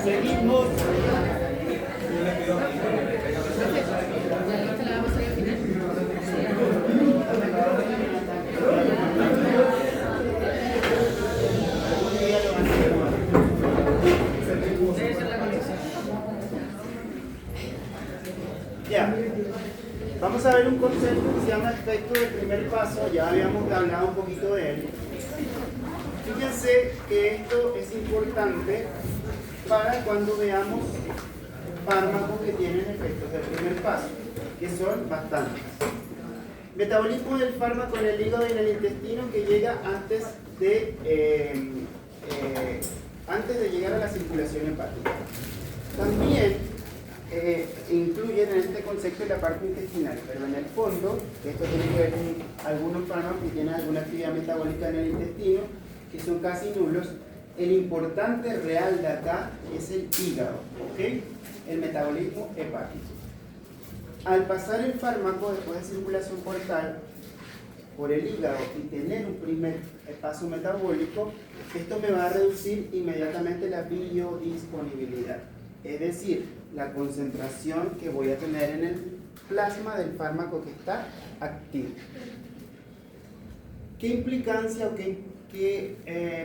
Seguimos. Ya, vamos a ver un concepto que se llama efecto del primer paso. Ya habíamos hablado un poquito de él. Fíjense que esto es importante para cuando veamos fármacos que tienen efectos del primer paso, que son bastantes. Metabolismo del fármaco en el hígado y en el intestino que llega antes de llegar a la circulación hepática. También incluyen en este concepto la parte intestinal, pero en el fondo, esto tiene que ver con algunos fármacos que tienen alguna actividad metabólica en el intestino, que son casi nulos. El importante real de acá es el hígado, ¿ok? El metabolismo hepático. Al pasar el fármaco después de circulación portal por el hígado y tener un primer paso metabólico, esto me va a reducir inmediatamente la biodisponibilidad, es decir, la concentración que voy a tener en el plasma del fármaco que está activo. ¿Qué implicancia o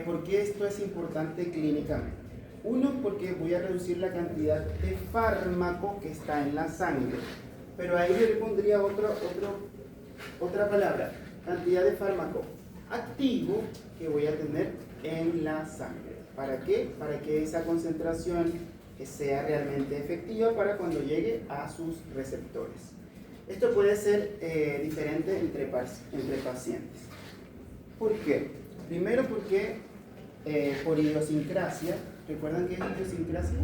por qué esto es importante clínicamente? Uno, porque voy a reducir la cantidad de fármaco que está en la sangre, pero ahí yo le pondría otra palabra, cantidad de fármaco activo que voy a tener en la sangre. ¿Para qué? Para que esa concentración sea realmente efectiva para cuando llegue a sus receptores. Esto puede ser diferente entre pacientes. ¿Por qué? Primero porque por idiosincrasia. ¿Recuerdan qué es idiosincrasia?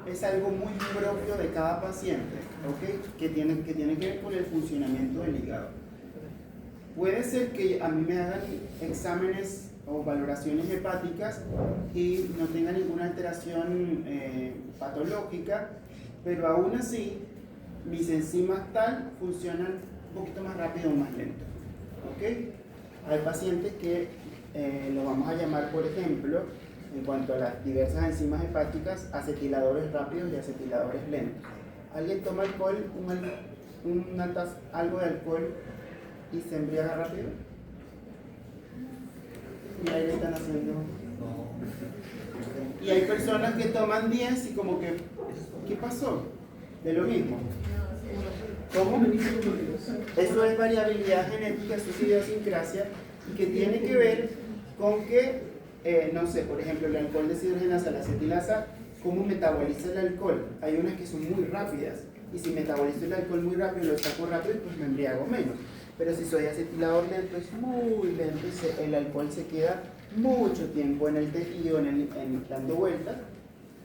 Es algo muy propio de cada paciente, ¿ok? que tiene que ver con el funcionamiento del hígado. Puede ser que a mí me hagan exámenes o valoraciones hepáticas y no tenga ninguna alteración patológica, pero aún así mis enzimas tal funcionan un poquito más rápido o más lento, ¿ok? Hay pacientes que lo vamos a llamar, por ejemplo, en cuanto a las diversas enzimas hepáticas, acetiladores rápidos y acetiladores lentos. ¿Alguien toma alcohol, algo de alcohol y se embriaga rápido? Y ahí le están haciendo. Y hay personas que toman 10 y como que, ¿qué pasó? De lo mismo. ¿Cómo? Eso es variabilidad genética, eso es idiosincrasia, y que tiene que ver con que, no sé, por ejemplo, el alcohol deshidrogenasa, la acetilasa, ¿cómo metaboliza el alcohol? Hay unas que son muy rápidas, y si metabolizo el alcohol muy rápido, lo saco rápido, pues me embriago menos. Pero si soy acetilador lento, es muy lento y el alcohol se queda mucho tiempo en el tejido, dando vueltas,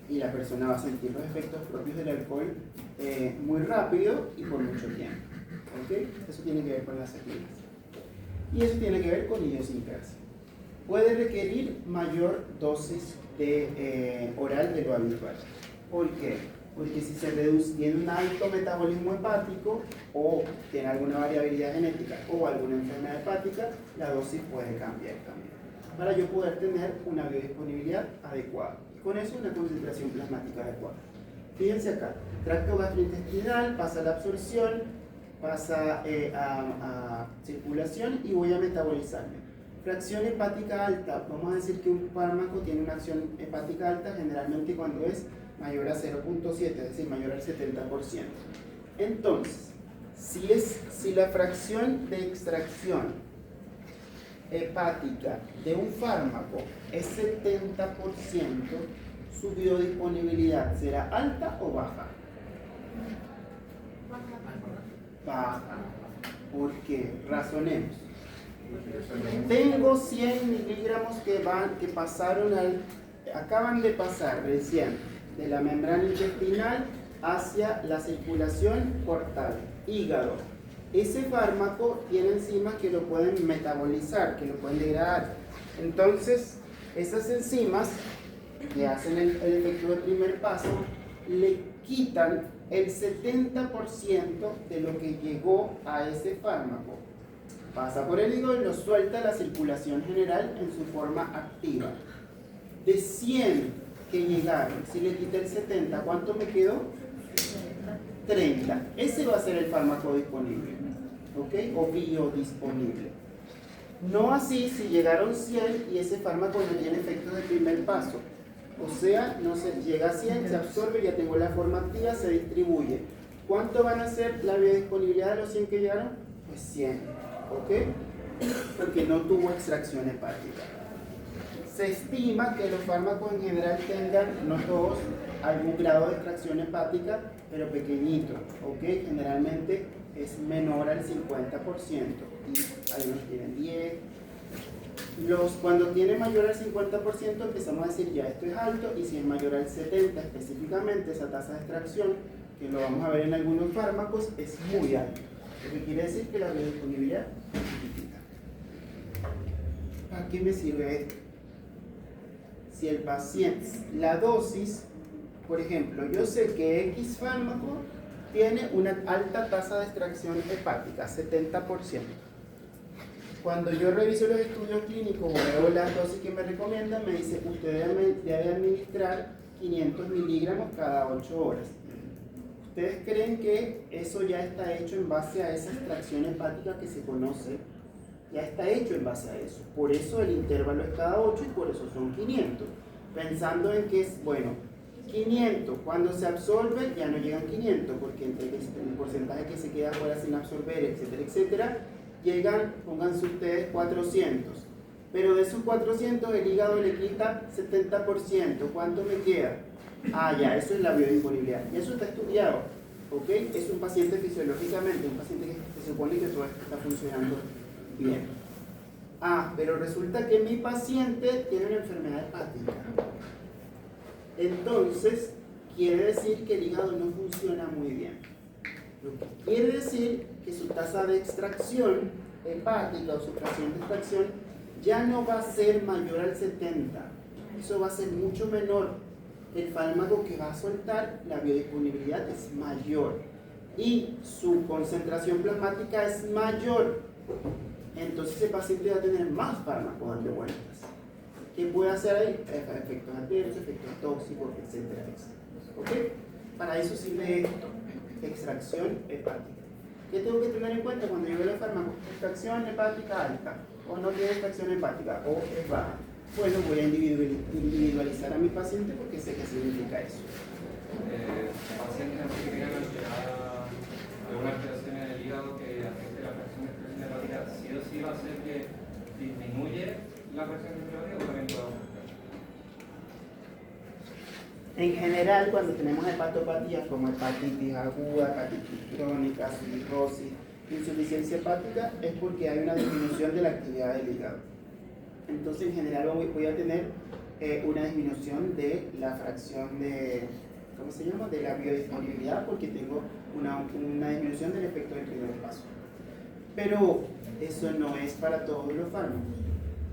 y la persona va a sentir los efectos propios del alcohol muy rápido y por mucho tiempo. ¿Okay? Eso tiene que ver con las actividades. Y eso tiene que ver con idiosincrasia. Puede requerir mayor dosis oral de lo habitual. ¿Por qué? Porque si se reduce, tiene un alto metabolismo hepático o tiene alguna variabilidad genética o alguna enfermedad hepática, la dosis puede cambiar también, para yo poder tener una biodisponibilidad adecuada. Y con eso una concentración plasmática adecuada. Fíjense acá, tracto gastrointestinal, pasa la absorción, pasa a circulación y voy a metabolizarme. Fracción hepática alta, vamos a decir que un fármaco tiene una acción hepática alta generalmente cuando es mayor a 0.7, es decir, mayor al 70%. Entonces, si la fracción de extracción hepática de un fármaco es 70%, ¿su biodisponibilidad será alta o baja? Baja. ¿Por qué? Razonemos. Tengo 100 miligramos que acaban de pasar recién de la membrana intestinal hacia la circulación portal, hígado. Ese fármaco tiene enzimas que lo pueden metabolizar, que lo pueden degradar. Entonces, esas enzimas que hacen el efecto del primer paso le quitan el 70% de lo que llegó a ese fármaco. Pasa por el hígado y lo suelta a la circulación general en su forma activa. De 100 que llegaron, si le quité el 70, ¿cuánto me quedó? 30. Ese va a ser el fármaco disponible, ¿ok? O biodisponible. No así si llegaron 100 y ese fármaco no tiene efectos de primer paso. O sea, no se llega a 100, se absorbe, ya tengo la forma activa, se distribuye. ¿Cuánto van a ser la biodisponibilidad de los 100 que llegaron? Pues 100, ¿ok? Porque no tuvo extracción hepática. Se estima que los fármacos en general tengan, no todos, algún grado de extracción hepática, pero pequeñito, ¿ok? Generalmente es menor al 50%, y algunos tienen 10. Cuando tiene mayor al 50% empezamos a decir ya esto es alto, y si es mayor al 70% específicamente, esa tasa de extracción, que lo vamos a ver en algunos fármacos, es muy alto. Lo que quiere decir que la biodisponibilidad es chiquitita. ¿Para qué me sirve esto? Si el paciente, la dosis, por ejemplo, yo sé que X fármaco tiene una alta tasa de extracción hepática, 70%. Cuando yo reviso los estudios clínicos o veo las dosis que me recomiendan, me dice usted debe administrar 500 miligramos cada 8 horas. ¿Ustedes creen que eso ya está hecho en base a esa extracción hepática que se conoce? Ya está hecho en base a eso. Por eso el intervalo es cada 8 y por eso son 500. Pensando en que es, bueno, 500, cuando se absorbe ya no llegan 500, porque entre el porcentaje que se queda fuera sin absorber, etcétera, etcétera, llegan, pónganse ustedes, 400. Pero de esos 400 el hígado le quita 70%. ¿Cuánto me queda? Ah, ya, eso es la biodisponibilidad. Y eso está estudiado, ¿ok? Es un paciente fisiológicamente, un paciente que se supone que todo esto está funcionando bien. Ah, pero resulta que mi paciente tiene una enfermedad hepática. Entonces, quiere decir que el hígado no funciona muy bien. Lo que quiere decir que su tasa de extracción hepática o su fracción de extracción ya no va a ser mayor al 70. Eso va a ser mucho menor. El fármaco que va a soltar, la biodisponibilidad es mayor y su concentración plasmática es mayor. Entonces el paciente va a tener más fármacos dando vueltas. ¿Qué puede hacer ahí? Efectos adversos, efectos tóxicos, etcétera, etcétera. ¿Ok? Para eso sirve esto, extracción hepática. ¿Qué tengo que tener en cuenta cuando yo veo los fármacos? Extracción hepática alta, o no tiene extracción hepática, o es baja. Bueno, voy a individualizar a mi paciente porque sé qué significa eso. Pacientes que tengan alguna alteración en el hígado que afecte la fracción de extracción hepática, sí o sí va a ser que disminuye la fracción de extracción hepática o también puede aumentar. En general, cuando tenemos hepatopatías como hepatitis aguda, hepatitis crónica, cirrosis, insuficiencia hepática, es porque hay una disminución de la actividad del hígado. Entonces, en general, voy a tener una disminución de la fracción de, ¿cómo se llama?, de la biodisponibilidad, porque tengo una disminución del efecto del primer paso. Pero eso no es para todos los fármacos.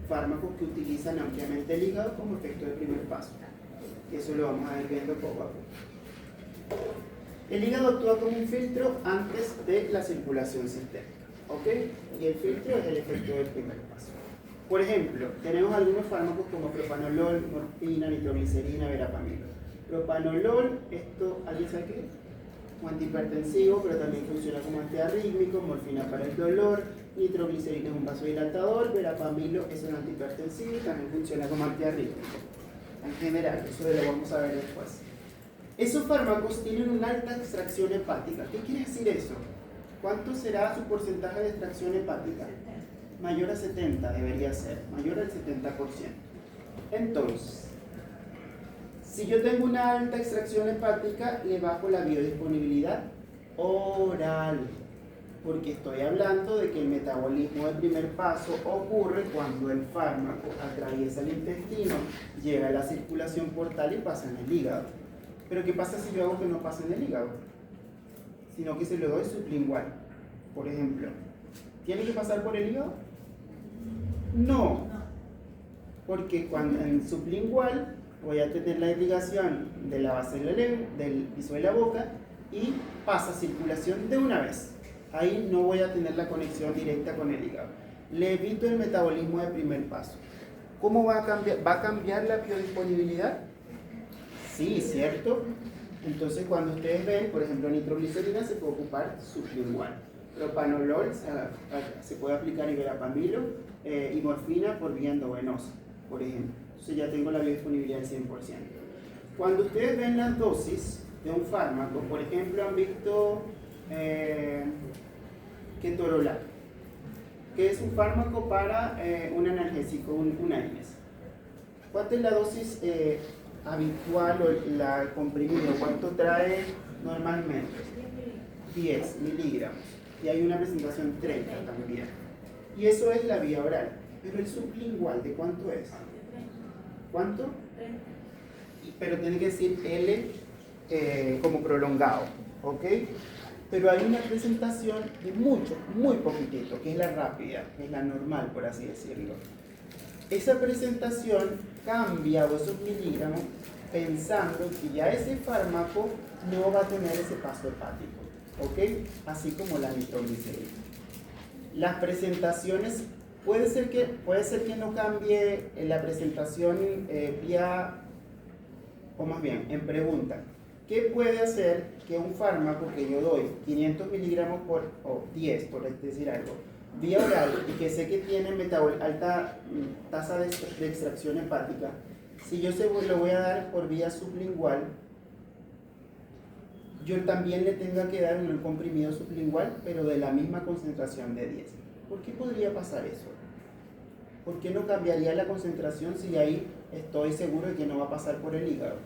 Fármacos que utilizan ampliamente el hígado como efecto del primer paso. Y eso lo vamos a ir viendo poco a poco. El hígado actúa como un filtro antes de la circulación sistémica, ¿ok? Y el filtro es el efecto del primer paso. Por ejemplo, tenemos algunos fármacos como propanolol, morfina, nitroglicerina, verapamilo. Propanolol, esto, ¿alguien sabe qué es? Un antihipertensivo, pero también funciona como antiarrítmico. Morfina para el dolor, nitroglicerina es un vasodilatador, verapamilo es un antihipertensivo y también funciona como antiarrítmico. En general, eso lo vamos a ver después. Esos fármacos tienen una alta extracción hepática. ¿Qué quiere decir eso? ¿Cuánto será su porcentaje de extracción hepática? Mayor a 70 debería ser, mayor al 70%. Entonces, si yo tengo una alta extracción hepática, le bajo la biodisponibilidad oral, porque estoy hablando de que el metabolismo del primer paso ocurre cuando el fármaco atraviesa el intestino, llega a la circulación portal y pasa en el hígado. Pero ¿qué pasa si yo hago que no pase en el hígado? Sino que se lo doy sublingual, por ejemplo. ¿Tiene que pasar por el hígado? No, porque cuando en sublingual voy a tener la irrigación de la base del piso de la boca y pasa circulación de una vez. Ahí no voy a tener la conexión directa con el hígado. Le evito el metabolismo de primer paso. ¿Cómo va a cambiar? ¿Va a cambiar la biodisponibilidad? Sí, ¿cierto? Entonces cuando ustedes ven, por ejemplo, nitroglicerina se puede ocupar sublingual. Propanolol se puede aplicar iverapamilo y morfina por vía endovenosa, por ejemplo. Entonces ya tengo la biodisponibilidad al 100%. Cuando ustedes ven las dosis de un fármaco, por ejemplo, han visto ketorolaco, que es un fármaco para un analgésico, un AINES. ¿Cuánto es la dosis habitual o la comprimido? ¿Cuánto trae normalmente? 10 miligramos. Y hay una presentación 30 también. Y eso es la vía oral. Pero el sublingual, ¿de cuánto es? ¿Cuánto? Pero tiene que decir L como prolongado, ¿ok? Pero hay una presentación de mucho, muy poquitito, que es la rápida, que es la normal, por así decirlo. Esa presentación cambia o esos miligramos pensando que ya ese fármaco no va a tener ese paso hepático, ¿ok? Así como la nitroglicerina. Las presentaciones, puede ser que no cambie la presentación vía, o más bien, en pregunta. ¿Qué puede hacer que un fármaco que yo doy 500 miligramos o 10, por decir algo, vía oral y que sé que tiene alta tasa de extracción hepática, si yo lo voy a dar por vía sublingual, yo también le tenga que dar un comprimido sublingual, pero de la misma concentración de 10? ¿Por qué podría pasar eso? ¿Por qué no cambiaría la concentración si ahí estoy seguro de que no va a pasar por el hígado?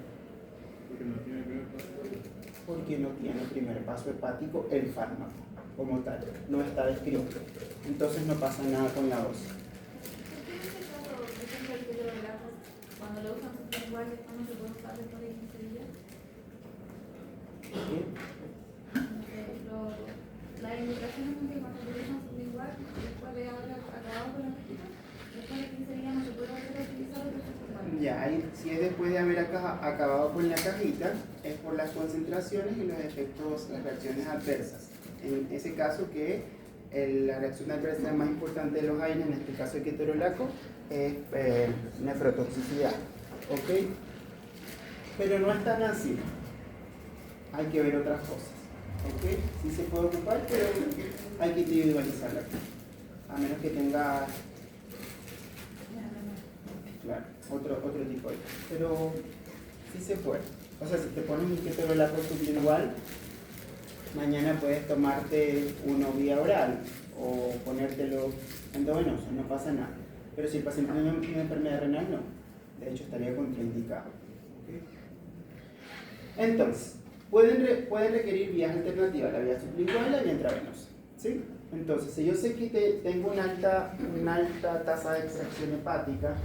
Porque no tiene primer paso hepático el fármaco como tal, no está descrito. Entonces no pasa nada con la dosis. ¿Por qué en este caso, por ejemplo, el ketorolaco, cuando lo usan sublingual, no se puede usar después de 15 días? La indicación es que cuando lo usan sublingual, después de haber acabado con la práctica, después de 15 días no se puede volver a utilizar otro sublingual. Ya, si es después de haber acabado con la cajita, es por las concentraciones y los efectos, las reacciones adversas. En ese caso que la reacción adversa más importante de los AINES, en este caso el ketorolaco, es nefrotoxicidad, ¿ok? Pero no es tan así, hay que ver otras cosas, ¿ok? Sí se puede ocupar, pero hay que individualizarla, a menos que tenga, claro, otro tipo de, pero sí se puede. O sea, si te pones un ketorolaco sublingual, mañana puedes tomarte uno vía oral o ponértelo endovenoso, no pasa nada. Pero si el paciente tiene una enfermedad renal, no. De hecho, estaría contraindicado. ¿Okay? Entonces, pueden requerir vías alternativas, la vía sublingual y la vía intravenosa. ¿Sí? Entonces, si yo sé que tengo una alta tasa de extracción hepática,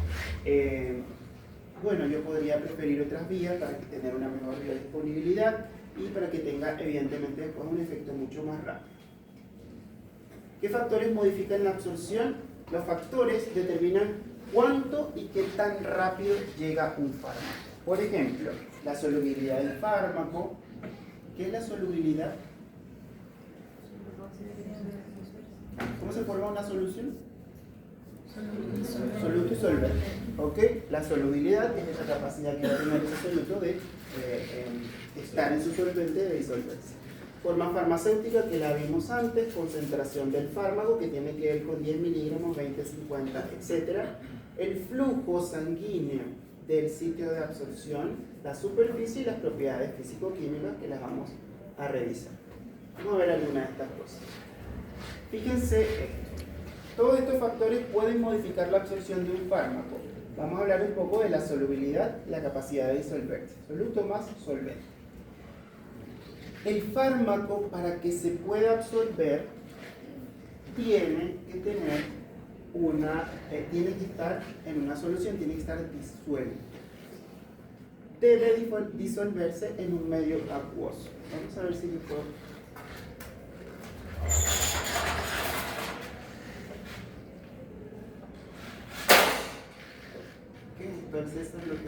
bueno, yo podría preferir otras vías para tener una mejor biodisponibilidad y para que tenga evidentemente después un efecto mucho más rápido. ¿Qué factores modifican la absorción? Los factores determinan cuánto y qué tan rápido llega un fármaco. Por ejemplo, la solubilidad del fármaco. ¿Qué es la solubilidad? ¿Cómo se forma una solución? Soluto y solvente. ¿Ok? La solubilidad es esa capacidad que va a tener ese soluto de estar en su solvente de disolverse. Forma farmacéutica que la vimos antes, concentración del fármaco que tiene que ver con 10 miligramos, 20, 50, etc. El flujo sanguíneo del sitio de absorción, la superficie y las propiedades físico-químicas que las vamos a revisar. Vamos a ver algunas de estas cosas. Fíjense esto. Todos estos factores pueden modificar la absorción de un fármaco. Vamos a hablar un poco de la solubilidad y la capacidad de disolverse. Soluto más solvente. El fármaco, para que se pueda absorber, tiene que tener tiene que estar en una solución, tiene que estar disuelto. Debe disolverse en un medio acuoso. Vamos a ver si yo puedo. Entonces esto es lo que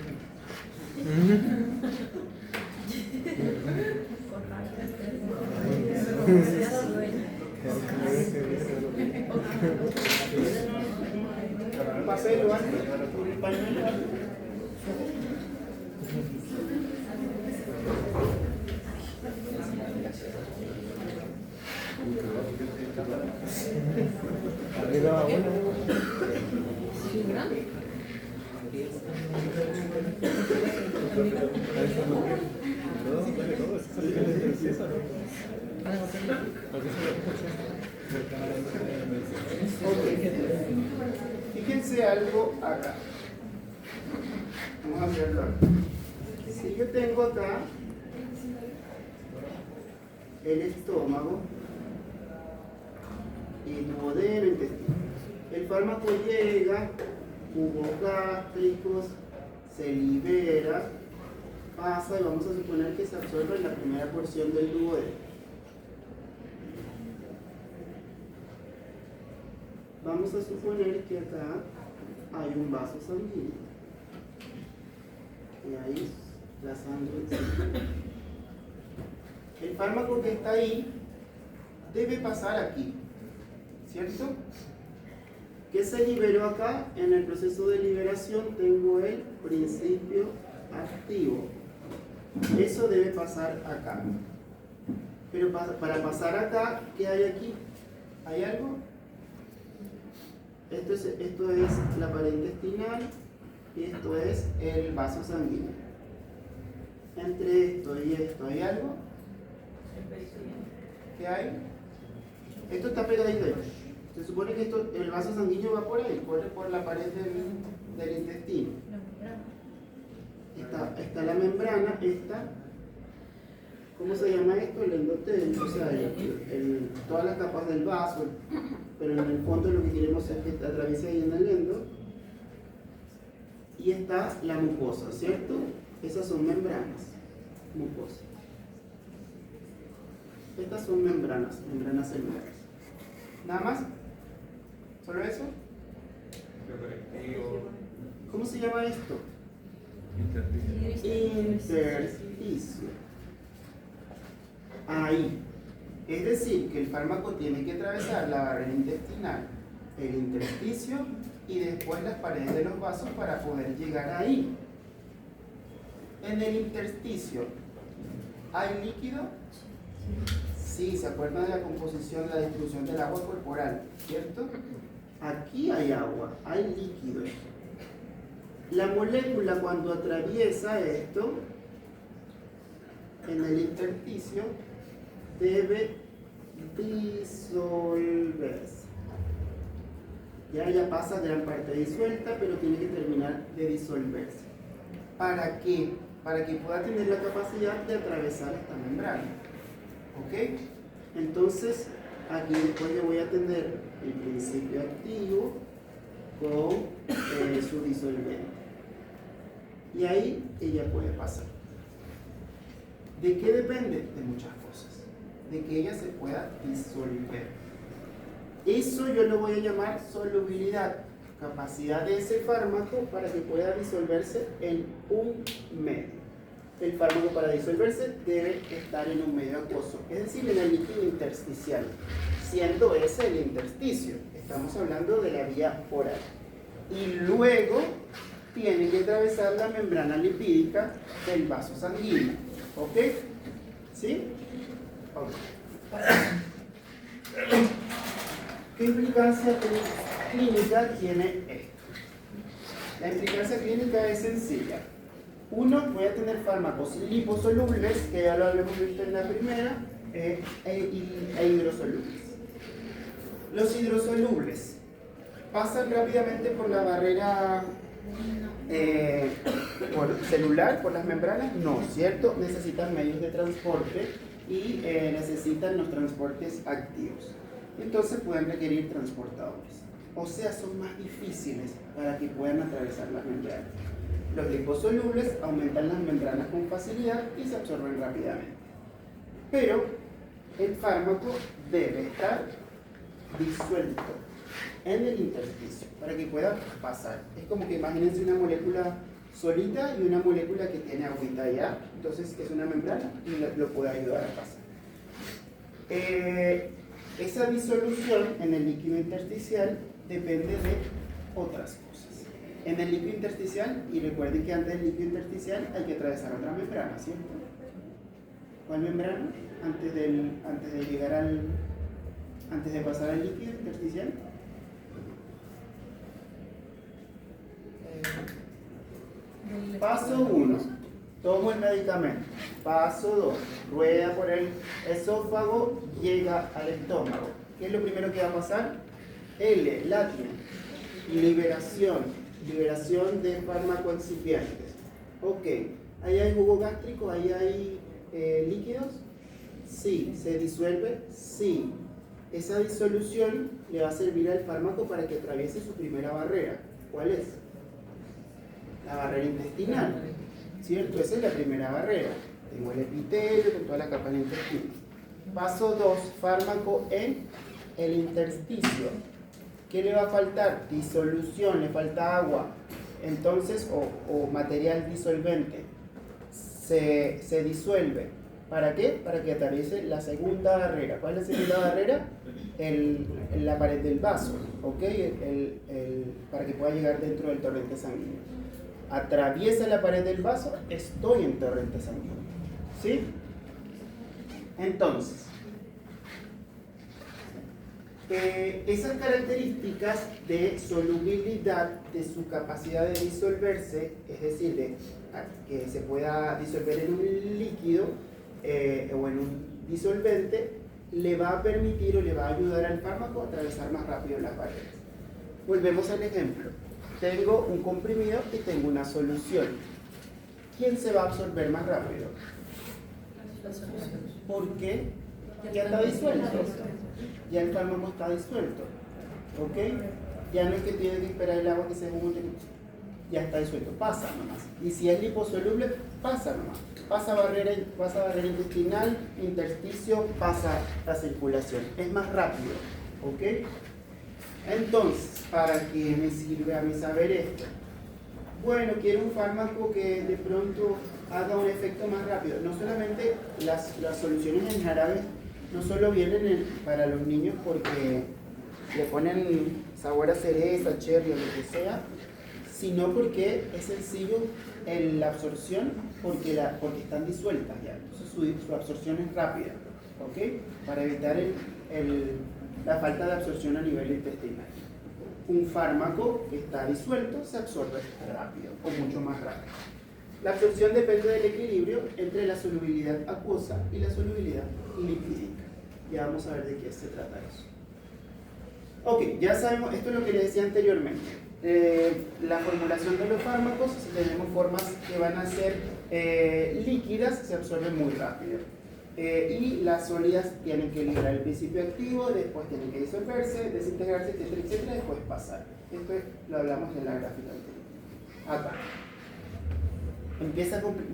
pasé lo antes. pañuelo? Fíjense algo acá. Vamos a hacerlo acá. Si yo tengo acá el estómago y duodeno, intestino, el fármaco llega, jugos gástricos, se libera, pasa y vamos a suponer que se absorbe en la primera porción del duodeno. Vamos a suponer que acá hay un vaso sanguíneo y ahí la sangre circula. El fármaco que está ahí debe pasar aquí, ¿cierto? ¿Qué se liberó acá? En el proceso de liberación tengo el principio activo. Eso debe pasar acá. Pero para pasar acá, ¿qué hay aquí? ¿Hay algo? Esto es la pared intestinal y esto es el vaso sanguíneo. Entre esto y esto, ¿hay algo? ¿Qué hay? Esto está pegadito ahí. Se supone que el vaso sanguíneo va por ahí, corre por la pared del intestino. Está la membrana, ¿cómo se llama esto? El endotelio, o sea, todas las capas del vaso, pero en el fondo lo que queremos es que atraviese ahí en el endo. Y está la mucosa, ¿cierto? Esas son membranas, mucosas. Estas son membranas celulares. ¿Nada más? ¿Solo eso? ¿Cómo se llama esto? Intersticio. Ahí. Es decir, que el fármaco tiene que atravesar la barrera intestinal, el intersticio y después las paredes de los vasos para poder llegar ahí. En el intersticio, ¿hay líquido? Sí, ¿se acuerdan de la composición, de la distribución del agua corporal? ¿Cierto? Aquí hay agua, hay líquido. La molécula cuando atraviesa esto, en el intersticio, debe disolverse. Ya pasa gran parte disuelta, pero tiene que terminar de disolverse. ¿Para qué? Para que pueda tener la capacidad de atravesar esta membrana. ¿Ok? Entonces, aquí después le voy a tener el principio activo con su disolvente. Y ahí ella puede pasar. ¿De qué depende? De muchas cosas. De que ella se pueda disolver. Eso yo lo voy a llamar solubilidad, capacidad de ese fármaco para que pueda disolverse en un medio. El fármaco para disolverse debe estar en un medio acuoso, es decir, en el líquido intersticial, siendo ese el intersticio. Estamos hablando de la vía oral. Y luego tiene que atravesar la membrana lipídica del vaso sanguíneo. ¿Ok? ¿Sí? Ok. ¿Qué implicancia clínica tiene esto? La implicancia clínica es sencilla. Uno, voy a tener fármacos liposolubles, que ya lo habíamos visto en la primera, e hidrosolubles. Los hidrosolubles pasan rápidamente por la barrera celular, por las membranas, no, ¿cierto? Necesitan medios de transporte y necesitan los transportes activos. Entonces pueden requerir transportadores. O sea, son más difíciles para que puedan atravesar las membranas. Los liposolubles aumentan las membranas con facilidad y se absorben rápidamente. Pero el fármaco debe estar disuelto en el intersticio para que pueda pasar. Es como que imagínense una molécula solita y una molécula que tiene agüita allá, entonces es una membrana y lo puede ayudar a pasar. Esa disolución en el líquido intersticial depende de otras cosas. en el líquido intersticial, y recuerden que antes del líquido intersticial hay que atravesar otra membrana, ¿cierto? ¿Cuál membrana? Antes de pasar al líquido intersticial. Paso 1, tomo el medicamento. Paso 2, rueda por el esófago, llega al estómago. ¿Qué es lo primero que va a pasar? L, latín, liberación de fármacos excipientes. Ok, ahí hay jugo gástrico, ahí hay líquidos. Sí. ¿Se disuelve? Sí. Esa disolución le va a servir al fármaco para que atraviese su primera barrera. ¿Cuál es? La barrera intestinal, ¿cierto? Esa es la primera barrera. Tengo el epitelio con toda la capa del intestino. Paso 2, fármaco en el intersticio. ¿Qué le va a faltar? Disolución, le falta agua. Entonces, o material disolvente. Se disuelve. ¿Para qué? Para que atraviese la segunda barrera. ¿Cuál es la segunda barrera? La pared del vaso, ¿ok? Para que pueda llegar dentro del torrente sanguíneo. Atraviesa la pared del vaso, estoy en torrente sanguíneo. ¿Sí? Entonces, esas características de solubilidad, de su capacidad de disolverse, es decir, de que se pueda disolver en un líquido o en un disolvente, le va a permitir o le va a ayudar al fármaco a atravesar más rápido las paredes. Volvemos al ejemplo. Tengo un comprimido y tengo una solución. ¿Quién se va a absorber más rápido? ¿Por qué? Ya está disuelto. Ya el fármaco está disuelto. ¿Ok? Ya no es que tiene que esperar el agua que se junte. Ya está disuelto. Pasa nomás. Y si es liposoluble, pasa nomás. Pasa barrera intestinal, intersticio, pasa la circulación. Es más rápido. ¿Ok? Entonces, ¿para qué me sirve a mí saber esto? Bueno, quiero un fármaco que de pronto haga un efecto más rápido. No solamente las soluciones en jarabe no solo vienen para los niños porque le ponen sabor a cereza, cherry o lo que sea, sino porque es sencillo la absorción porque están disueltas ya. Entonces su absorción es rápida, ¿ok? Para evitar la falta de absorción a nivel intestinal. Un fármaco que está disuelto se absorbe rápido o mucho más rápido. La absorción depende del equilibrio entre la solubilidad acuosa y la solubilidad lipídica. Ya vamos a ver de qué se trata eso. Ok, ya sabemos, esto es lo que les decía anteriormente. La formulación de los fármacos, si tenemos formas que van a ser líquidas, se absorben muy rápido. Y las sólidas tienen que liberar el principio activo, después tienen que disolverse, desintegrarse, etcétera, etcétera, después pasar. Esto lo hablamos en la gráfica anterior. Acá.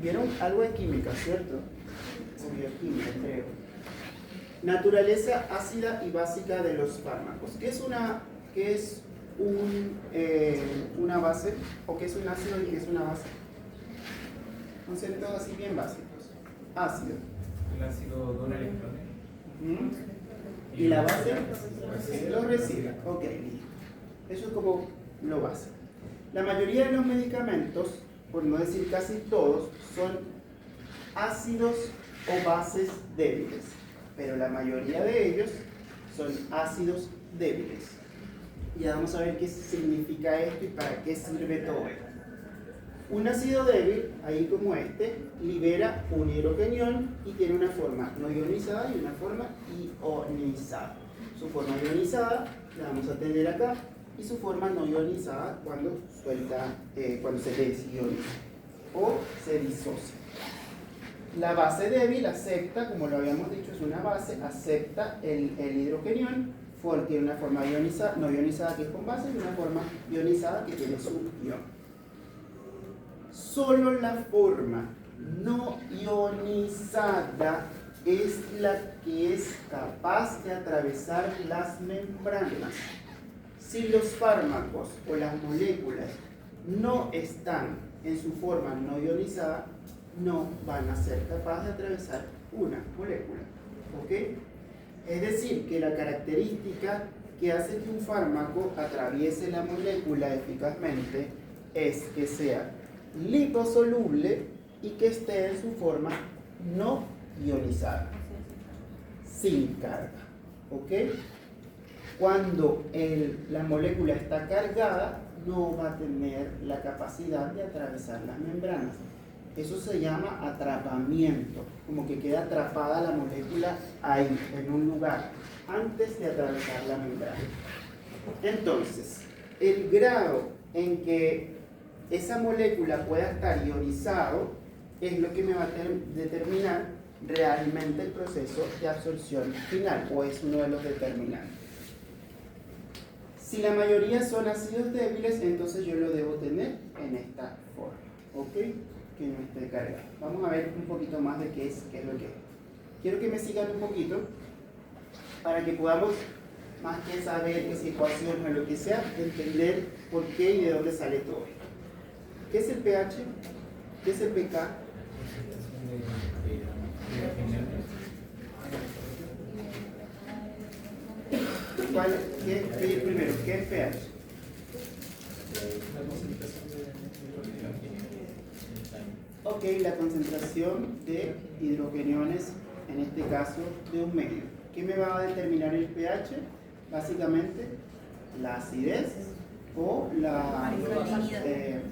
¿Vieron algo de química, cierto? O bioquímica, creo. Naturaleza ácida y básica de los fármacos. ¿Qué es una base? ¿O qué es un ácido y qué es una base? Conceptos así bien básicos. Ácido. El ácido dona electrones. ¿Y la base? Los residuos. Ok, eso es como lo básico. La mayoría de los medicamentos, por no decir casi todos, son ácidos o bases débiles. Pero la mayoría de ellos son ácidos débiles. Ya vamos a ver qué significa esto y para qué sirve todo esto. Un ácido débil, ahí como este, libera un hidrogenión y tiene una forma no ionizada y una forma ionizada. Su forma ionizada la vamos a tener acá y su forma no ionizada cuando se desioniza o se disocia. La base débil acepta, como lo habíamos dicho, es una base, acepta el hidrogenión, tiene una forma ionizada, no ionizada que es con base y una forma ionizada que tiene su ion. Solo la forma no ionizada es la que es capaz de atravesar las membranas. Si los fármacos o las moléculas no están en su forma no ionizada, no van a ser capaces de atravesar una molécula. ¿Ok? Es decir, que la característica que hace que un fármaco atraviese la molécula eficazmente es que sea liposoluble y que esté en su forma no ionizada, sin carga. ¿Ok? Cuando la molécula está cargada, no va a tener la capacidad de atravesar las membranas. Eso se llama atrapamiento, como que queda atrapada la molécula ahí, en un lugar, antes de atravesar la membrana. Entonces, el grado en que esa molécula pueda estar ionizado es lo que me va a determinar realmente el proceso de absorción final, o es uno de los determinantes. Si la mayoría son ácidos débiles, entonces yo lo debo tener en esta forma, ¿ok? Que no esté cargado. Vamos a ver un poquito más de qué es lo que es. Quiero que me sigan un poquito para que podamos, más que saber que si ecuación o lo que sea, entender por qué y de dónde sale todo esto. ¿Qué es el pH? ¿Qué es el pK? Primero, ¿qué es pH? Ok, la concentración de hidrogeniones, en este caso, de un medio. ¿Qué me va a determinar el pH? Básicamente, la acidez o la...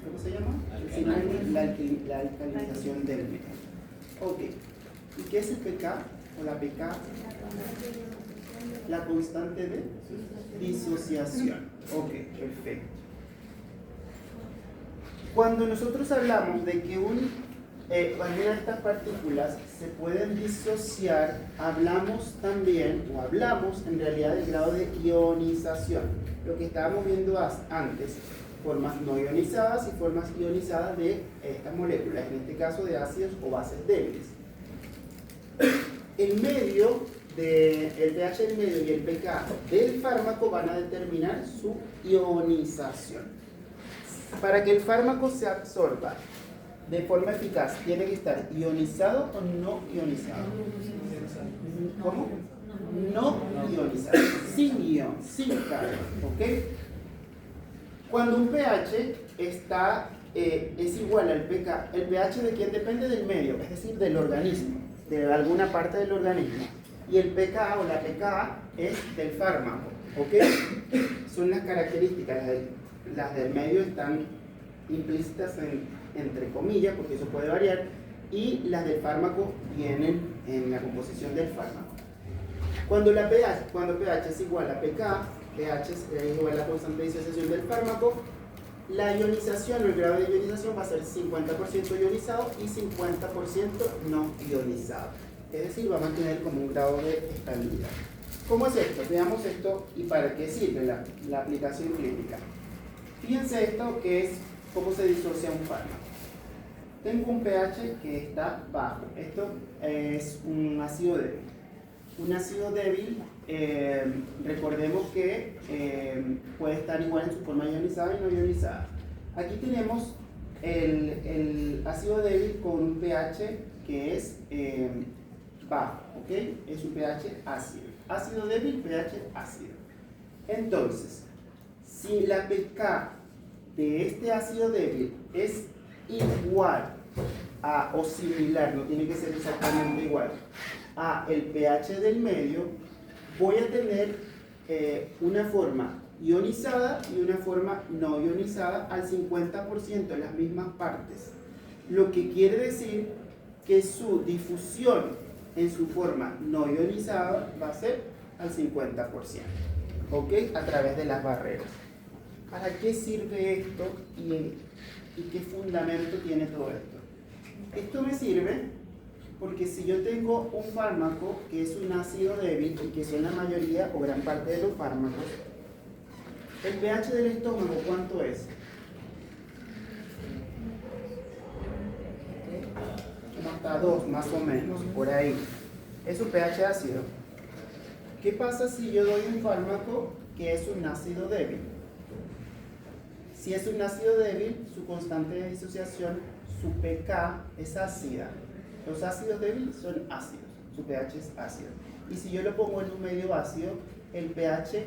¿cómo se llama? La alcalinización del medio. Ok. ¿Y qué es el pK o la pK? La constante de disociación. Ok, perfecto. Cuando nosotros hablamos de que alguna de estas partículas se pueden disociar, hablamos en realidad del grado de ionización. Lo que estábamos viendo antes, formas no ionizadas y formas ionizadas de estas moléculas, en este caso de ácidos o bases débiles. El pH del medio y el pK del fármaco van a determinar su ionización. Para que el fármaco se absorba de forma eficaz, ¿tiene que estar ionizado o no ionizado? ¿Cómo? No ionizado, sin ion, sin carga, ¿ok? Cuando un pH es igual al pK, ¿el pH de quién depende? Del medio, es decir, del organismo, de alguna parte del organismo. Y el pK o la pK es del fármaco, ¿ok? Son las características, las del medio están implícitas entre comillas, porque eso puede variar, y las del fármaco vienen en la composición del fármaco. Cuando pH es igual a pK, pH es igual a la constante de disociación del fármaco, la ionización o el grado de ionización va a ser 50% ionizado y 50% no ionizado. Es decir, va a mantener como un grado de estabilidad. ¿Cómo es esto? Veamos esto y para qué sirve la aplicación clínica. Fíjense esto que es cómo se disocia un fármaco. Tengo un pH que está bajo. Esto es un ácido débil. Un ácido débil, recordemos que puede estar igual en su forma ionizada y no ionizada. Aquí tenemos el ácido débil con un pH que es bajo, ¿ok? Es un pH ácido. Ácido débil, pH ácido. Entonces, si la pK de este ácido débil es igual o similar, no tiene que ser exactamente igual, a el pH del medio, voy a tener una forma ionizada y una forma no ionizada al 50% en las mismas partes. Lo que quiere decir que su difusión en su forma no ionizada va a ser al 50%, ¿ok? A través de las barreras. ¿Para qué sirve esto y qué fundamento tiene todo esto? Esto me sirve porque si yo tengo un fármaco que es un ácido débil, y que son la mayoría o gran parte de los fármacos, el pH del estómago, ¿cuánto es? Hasta 2 más o menos, por ahí. Es un pH ácido. ¿Qué pasa si yo doy un fármaco que es un ácido débil? Si es un ácido débil, su constante de disociación, su pK es ácida. Los ácidos débiles son ácidos, su pH es ácido. Y si yo lo pongo en un medio ácido, el pH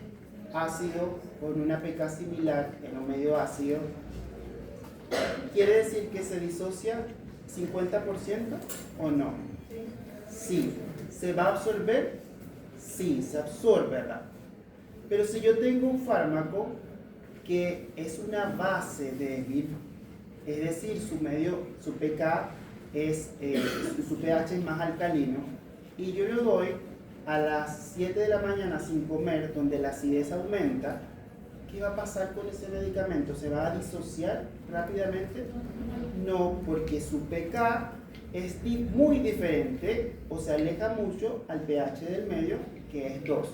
ácido con una pK similar en un medio ácido quiere decir que se disocia 50% o no. Sí. ¿Se va a absorber? Sí, se absorbe, ¿verdad? Pero si yo tengo un fármaco que es una base débil, es decir, su pK es, su pH es más alcalino, y yo lo doy a las 7 de la mañana sin comer, donde la acidez aumenta, ¿qué va a pasar con ese medicamento? ¿Se va a disociar rápidamente? No, porque su pK es muy diferente o se aleja mucho al pH del medio, que es 2.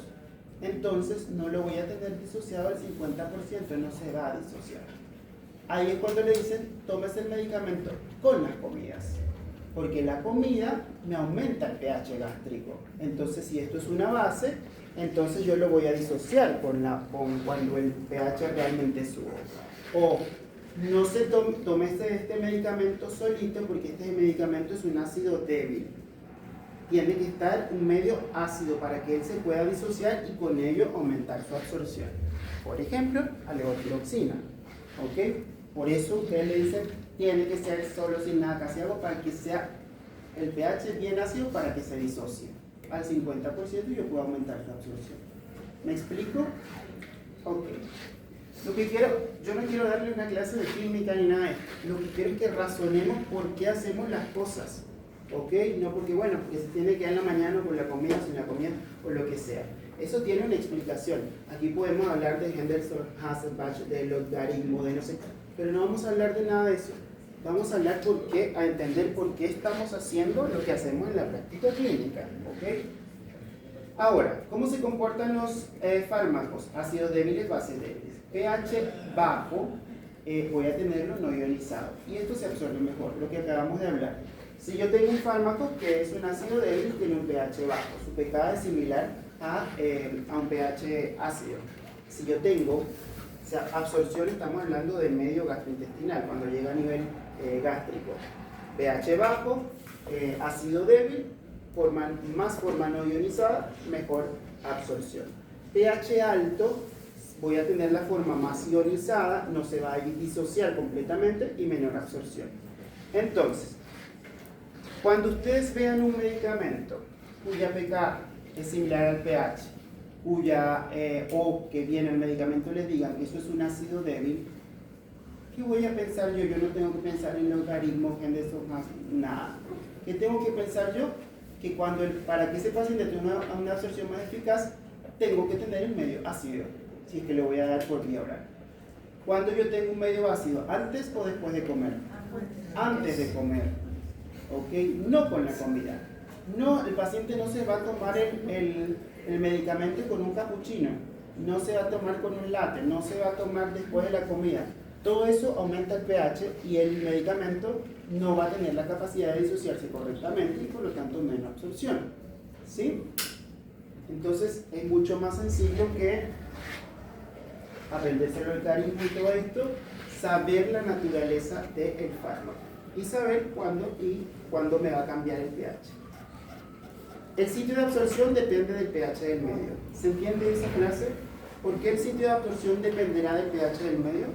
Entonces no lo voy a tener disociado al 50%, no se va a disociar. Ahí es cuando le dicen, tómese el medicamento con las comidas, porque la comida me aumenta el pH gástrico. Entonces, si esto es una base, entonces yo lo voy a disociar con cuando el pH realmente sube. O no se tome este medicamento solito, porque este medicamento es un ácido débil. Tiene que estar un medio ácido para que él se pueda disociar y con ello aumentar su absorción. Por ejemplo, la levotiroxina. ¿Ok? Por eso ustedes le dicen, tiene que ser solo sin nada casi agua para que sea el pH bien ácido para que se disocie al 50% y yo pueda aumentar su absorción. ¿Me explico? Ok. Yo no quiero darle una clase de química ni nada de esto. Lo que quiero es que razonemos por qué hacemos las cosas. ¿Ok? No porque, bueno, porque se tiene que dar en la mañana con la comida, sin la comida, o lo que sea. Eso tiene una explicación. Aquí podemos hablar de Henderson-Hasselbalch, de logaritmo, de no sé qué, pero no vamos a hablar de nada de eso. Vamos a hablar a entender por qué estamos haciendo lo que hacemos en la práctica clínica. ¿Ok? Ahora, ¿cómo se comportan los fármacos? Ácidos débiles, bases débiles. pH bajo, voy a tenerlo no ionizado. Y esto se absorbe mejor, lo que acabamos de hablar. Si yo tengo un fármaco que es un ácido débil, tiene un pH bajo. Su pK es similar a un pH ácido. Si yo tengo, o sea, absorción, estamos hablando del medio gastrointestinal, cuando llega a nivel gástrico. pH bajo, ácido débil, más forma no ionizada, mejor absorción. pH alto, voy a tener la forma más ionizada, no se va a disociar completamente y menor absorción. Entonces, cuando ustedes vean un medicamento cuya pK es similar al pH, o que viene el medicamento les digan que eso es un ácido débil, ¿qué voy a pensar yo? Yo no tengo que pensar en logaritmos, nada. ¿Qué tengo que pensar yo? Que para que ese paciente tenga una absorción más eficaz, tengo que tener el medio ácido, si es que le voy a dar por vía oral. ¿Cuándo yo tengo un medio ácido? ¿Antes o después de comer? Antes de comer. ¿Ok? No con la comida. No, el paciente no se va a tomar el medicamento con un cappuccino, no se va a tomar con un latte, no se va a tomar después de la comida. Todo eso aumenta el pH y el medicamento no va a tener la capacidad de disociarse correctamente y por lo tanto menos absorción. ¿Sí? Entonces es mucho más sencillo que aprenderse el logaritmo y todo esto, saber la naturaleza del fármaco y saber cuándo me va a cambiar el pH. El sitio de absorción depende del pH del medio. ¿Se entiende esa clase? ¿Por qué el sitio de absorción dependerá del pH del medio?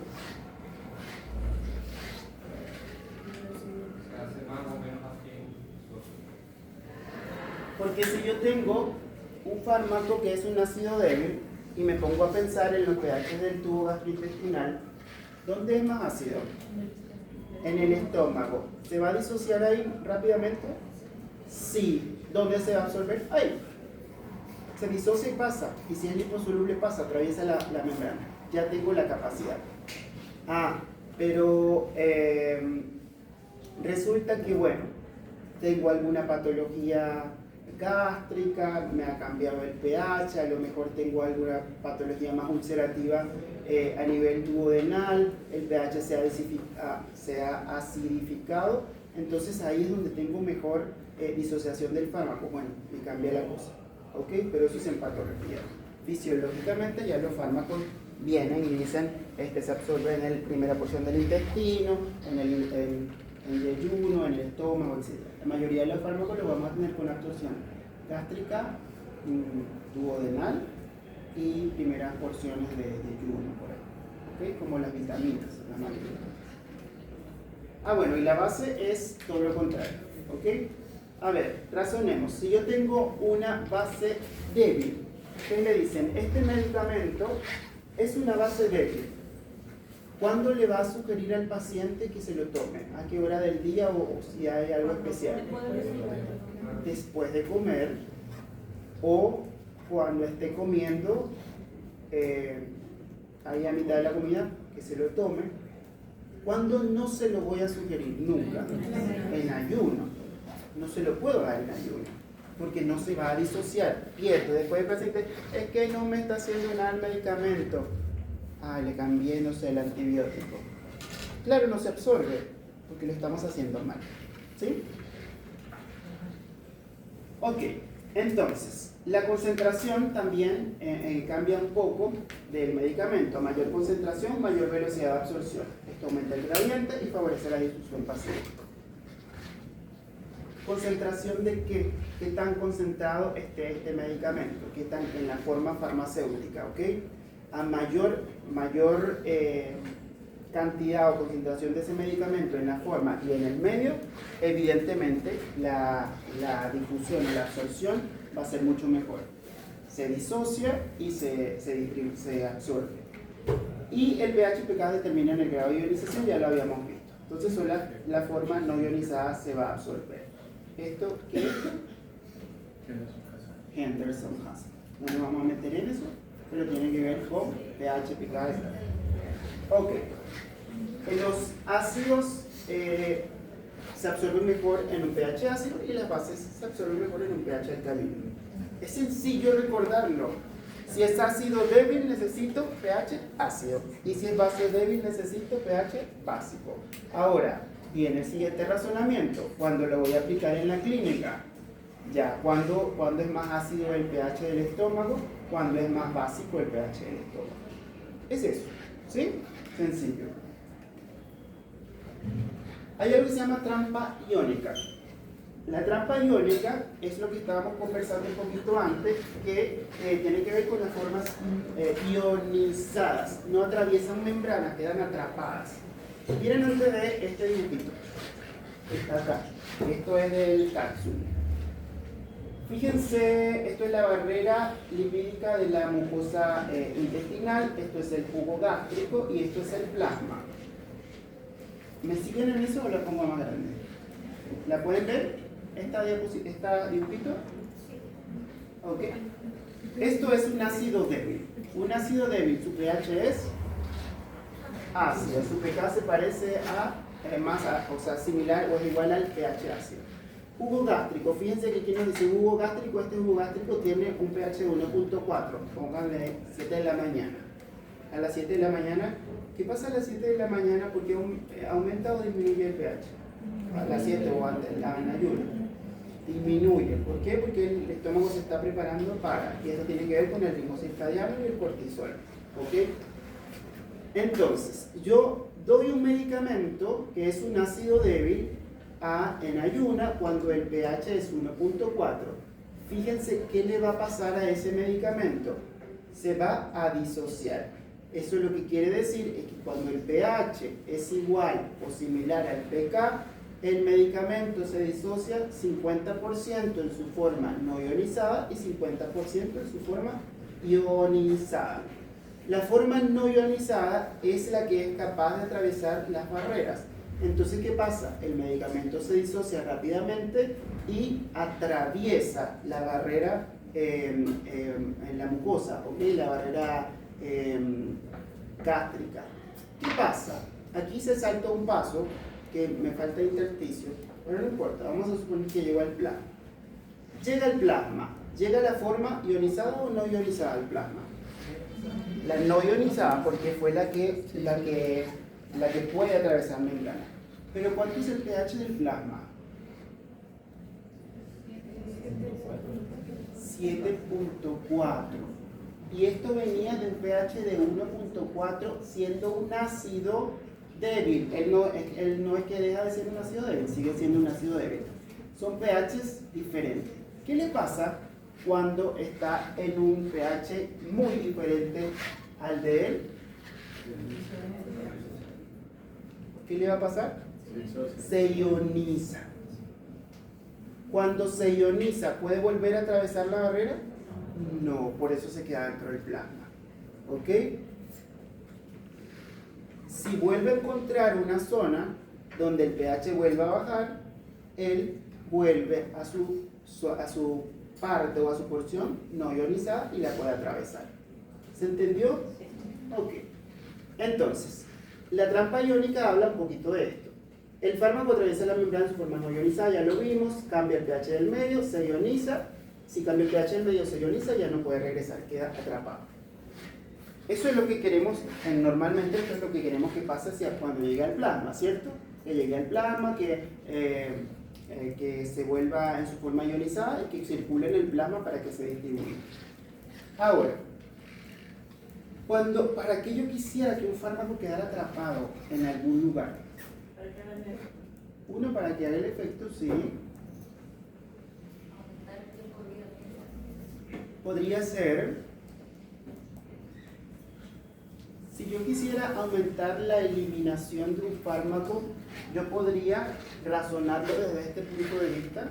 Se hace más o menos así. Porque si yo tengo un fármaco que es un ácido débil y me pongo a pensar en los pH del tubo gastrointestinal, ¿dónde es más ácido? En el estómago. ¿Se va a disociar ahí rápidamente? Sí. ¿Dónde se va a absorber? Ahí. Se disocia y pasa. Y si es liposoluble pasa, atraviesa la membrana. Ya tengo la capacidad. Pero resulta que, bueno, tengo alguna patología gástrica, me ha cambiado el pH, a lo mejor tengo alguna patología más ulcerativa a nivel duodenal, el pH se ha acidificado, entonces ahí es donde tengo mejor disociación del fármaco. Bueno, me cambia la cosa, ¿ok? Pero eso es en patología. Fisiológicamente ya los fármacos vienen y dicen, se absorbe en la primera porción del intestino, en el yeyuno, en el estómago, etc. La mayoría de los fármacos los vamos a tener con absorción gástrica, duodenal y primeras porciones de yeyuno por ahí, ¿okay? Como las vitaminas, la mayoría. Ah, bueno, y la base es todo lo contrario, ¿ok? A ver, razonemos. Si yo tengo una base débil, ustedes me dicen, este medicamento es una base débil. ¿Cuándo le va a sugerir al paciente que se lo tome? ¿A qué hora del día o si hay algo especial? Después de comer o cuando esté comiendo, ahí a mitad de la comida, que se lo tome. ¿Cuándo no se lo voy a sugerir? Nunca. En ayuno. No se lo puedo dar en ayuno, porque no se va a disociar. Pierde. Después el paciente, es que no me está haciendo nada el medicamento. Ah, le cambié, no sé, el antibiótico. Claro, no se absorbe, porque lo estamos haciendo mal. ¿Sí? Ok, entonces, la concentración también cambia un poco del medicamento. A mayor concentración, mayor velocidad de absorción. Esto aumenta el gradiente y favorece la difusión pasiva. ¿Concentración de qué? ¿Qué tan concentrado esté este medicamento? ¿Qué tan en la forma farmacéutica? ¿Ok? A mayor cantidad o concentración de ese medicamento en la forma y en el medio, evidentemente la difusión o la absorción va a ser mucho mejor. Se disocia y se absorbe. Y el pH pK determina en el grado de ionización, ya lo habíamos visto. Entonces solo la forma no ionizada se va a absorber. ¿Esto qué es? Henderson-Hassan. No nos vamos a meter en eso, pero tiene que ver con pH pK. Ok. Los ácidos se absorben mejor en un pH ácido y las bases se absorben mejor en un pH alcalino. Es sencillo recordarlo. Si es ácido débil necesito pH ácido y si es base débil necesito pH básico. Ahora, viene el siguiente razonamiento. Cuando lo voy a aplicar en la clínica, ya, cuando es más ácido el pH del estómago, cuando es más básico el pH del estómago. Es eso, ¿sí? Sencillo. Hay algo que se llama trampa iónica. La trampa iónica es lo que estábamos conversando un poquito antes, que tiene que ver con las formas ionizadas. No atraviesan membranas, quedan atrapadas. Miren antes de este dibujito. Está acá. Esto es del cápsula. Fíjense, esto es la barrera lipídica de la mucosa intestinal, esto es el jugo gástrico y esto es el plasma. ¿Me siguen en eso o la pongo más grande? ¿La pueden ver? ¿Esta dibujito? Ok. Esto es un ácido débil. Un ácido débil, su pH es ácido. Su pK se parece o sea, similar o es igual al pH ácido. Jugo gástrico, fíjense que aquí nos dice jugo gástrico, este jugo gástrico tiene un pH de 1.4, pónganle 7 de la mañana. A las 7 de la mañana, ¿qué pasa a las 7 de la mañana? Porque aumenta o disminuye el pH. A las 7 o antes, en ayuno. Disminuye. ¿Por qué? Porque el estómago se está preparando y eso tiene que ver con el ritmo circadiano y el cortisol. ¿Ok? Entonces, yo doy un medicamento que es un ácido débil en ayuna cuando el pH es 1.4. Fíjense qué le va a pasar a ese medicamento. Se va a disociar. Eso lo que quiere decir es que cuando el pH es igual o similar al pK, el medicamento se disocia 50% en su forma no ionizada y 50% en su forma ionizada. La forma no ionizada es la que es capaz de atravesar las barreras. Entonces, ¿qué pasa? El medicamento se disocia rápidamente y atraviesa la barrera en la mucosa, ¿ok? La barrera gástrica. ¿Qué pasa? Aquí se salta un paso que me falta intersticio, pero no importa, vamos a suponer que llegó al plasma. Llega el plasma, ¿llega la forma ionizada o no ionizada al plasma? La no ionizada porque fue la que puede atravesar membrana. Pero ¿cuánto es el pH del plasma? 7.4. Y esto venía de un pH de 1.4 siendo un ácido débil. Él no es que deja de ser un ácido débil, sigue siendo un ácido débil. Son pHs diferentes. ¿Qué le pasa cuando está en un pH muy diferente al de él? ¿Qué le va a pasar? Se ioniza. Cuando se ioniza, ¿puede volver a atravesar la barrera? No, por eso se queda dentro del plasma. ¿Ok? Si vuelve a encontrar una zona donde el pH vuelva a bajar, él vuelve a su parte o a su porción no ionizada y la puede atravesar. ¿Se entendió? Ok. Entonces, la trampa iónica habla un poquito de esto. El fármaco atraviesa la membrana en su forma no ionizada, ya lo vimos, cambia el pH del medio, se ioniza. Si cambia el pH del medio, se ioniza, ya no puede regresar, queda atrapado. Eso es lo que queremos, normalmente esto es lo que queremos que pase hacia cuando llegue al plasma, ¿cierto? Que llegue al plasma, que se vuelva en su forma ionizada y que circule en el plasma para que se distribuya. Ahora, ¿para qué yo quisiera que un fármaco quedara atrapado en algún lugar? Uno, para que haga el efecto, sí. Podría ser, si yo quisiera aumentar la eliminación de un fármaco, yo podría razonarlo desde este punto de vista.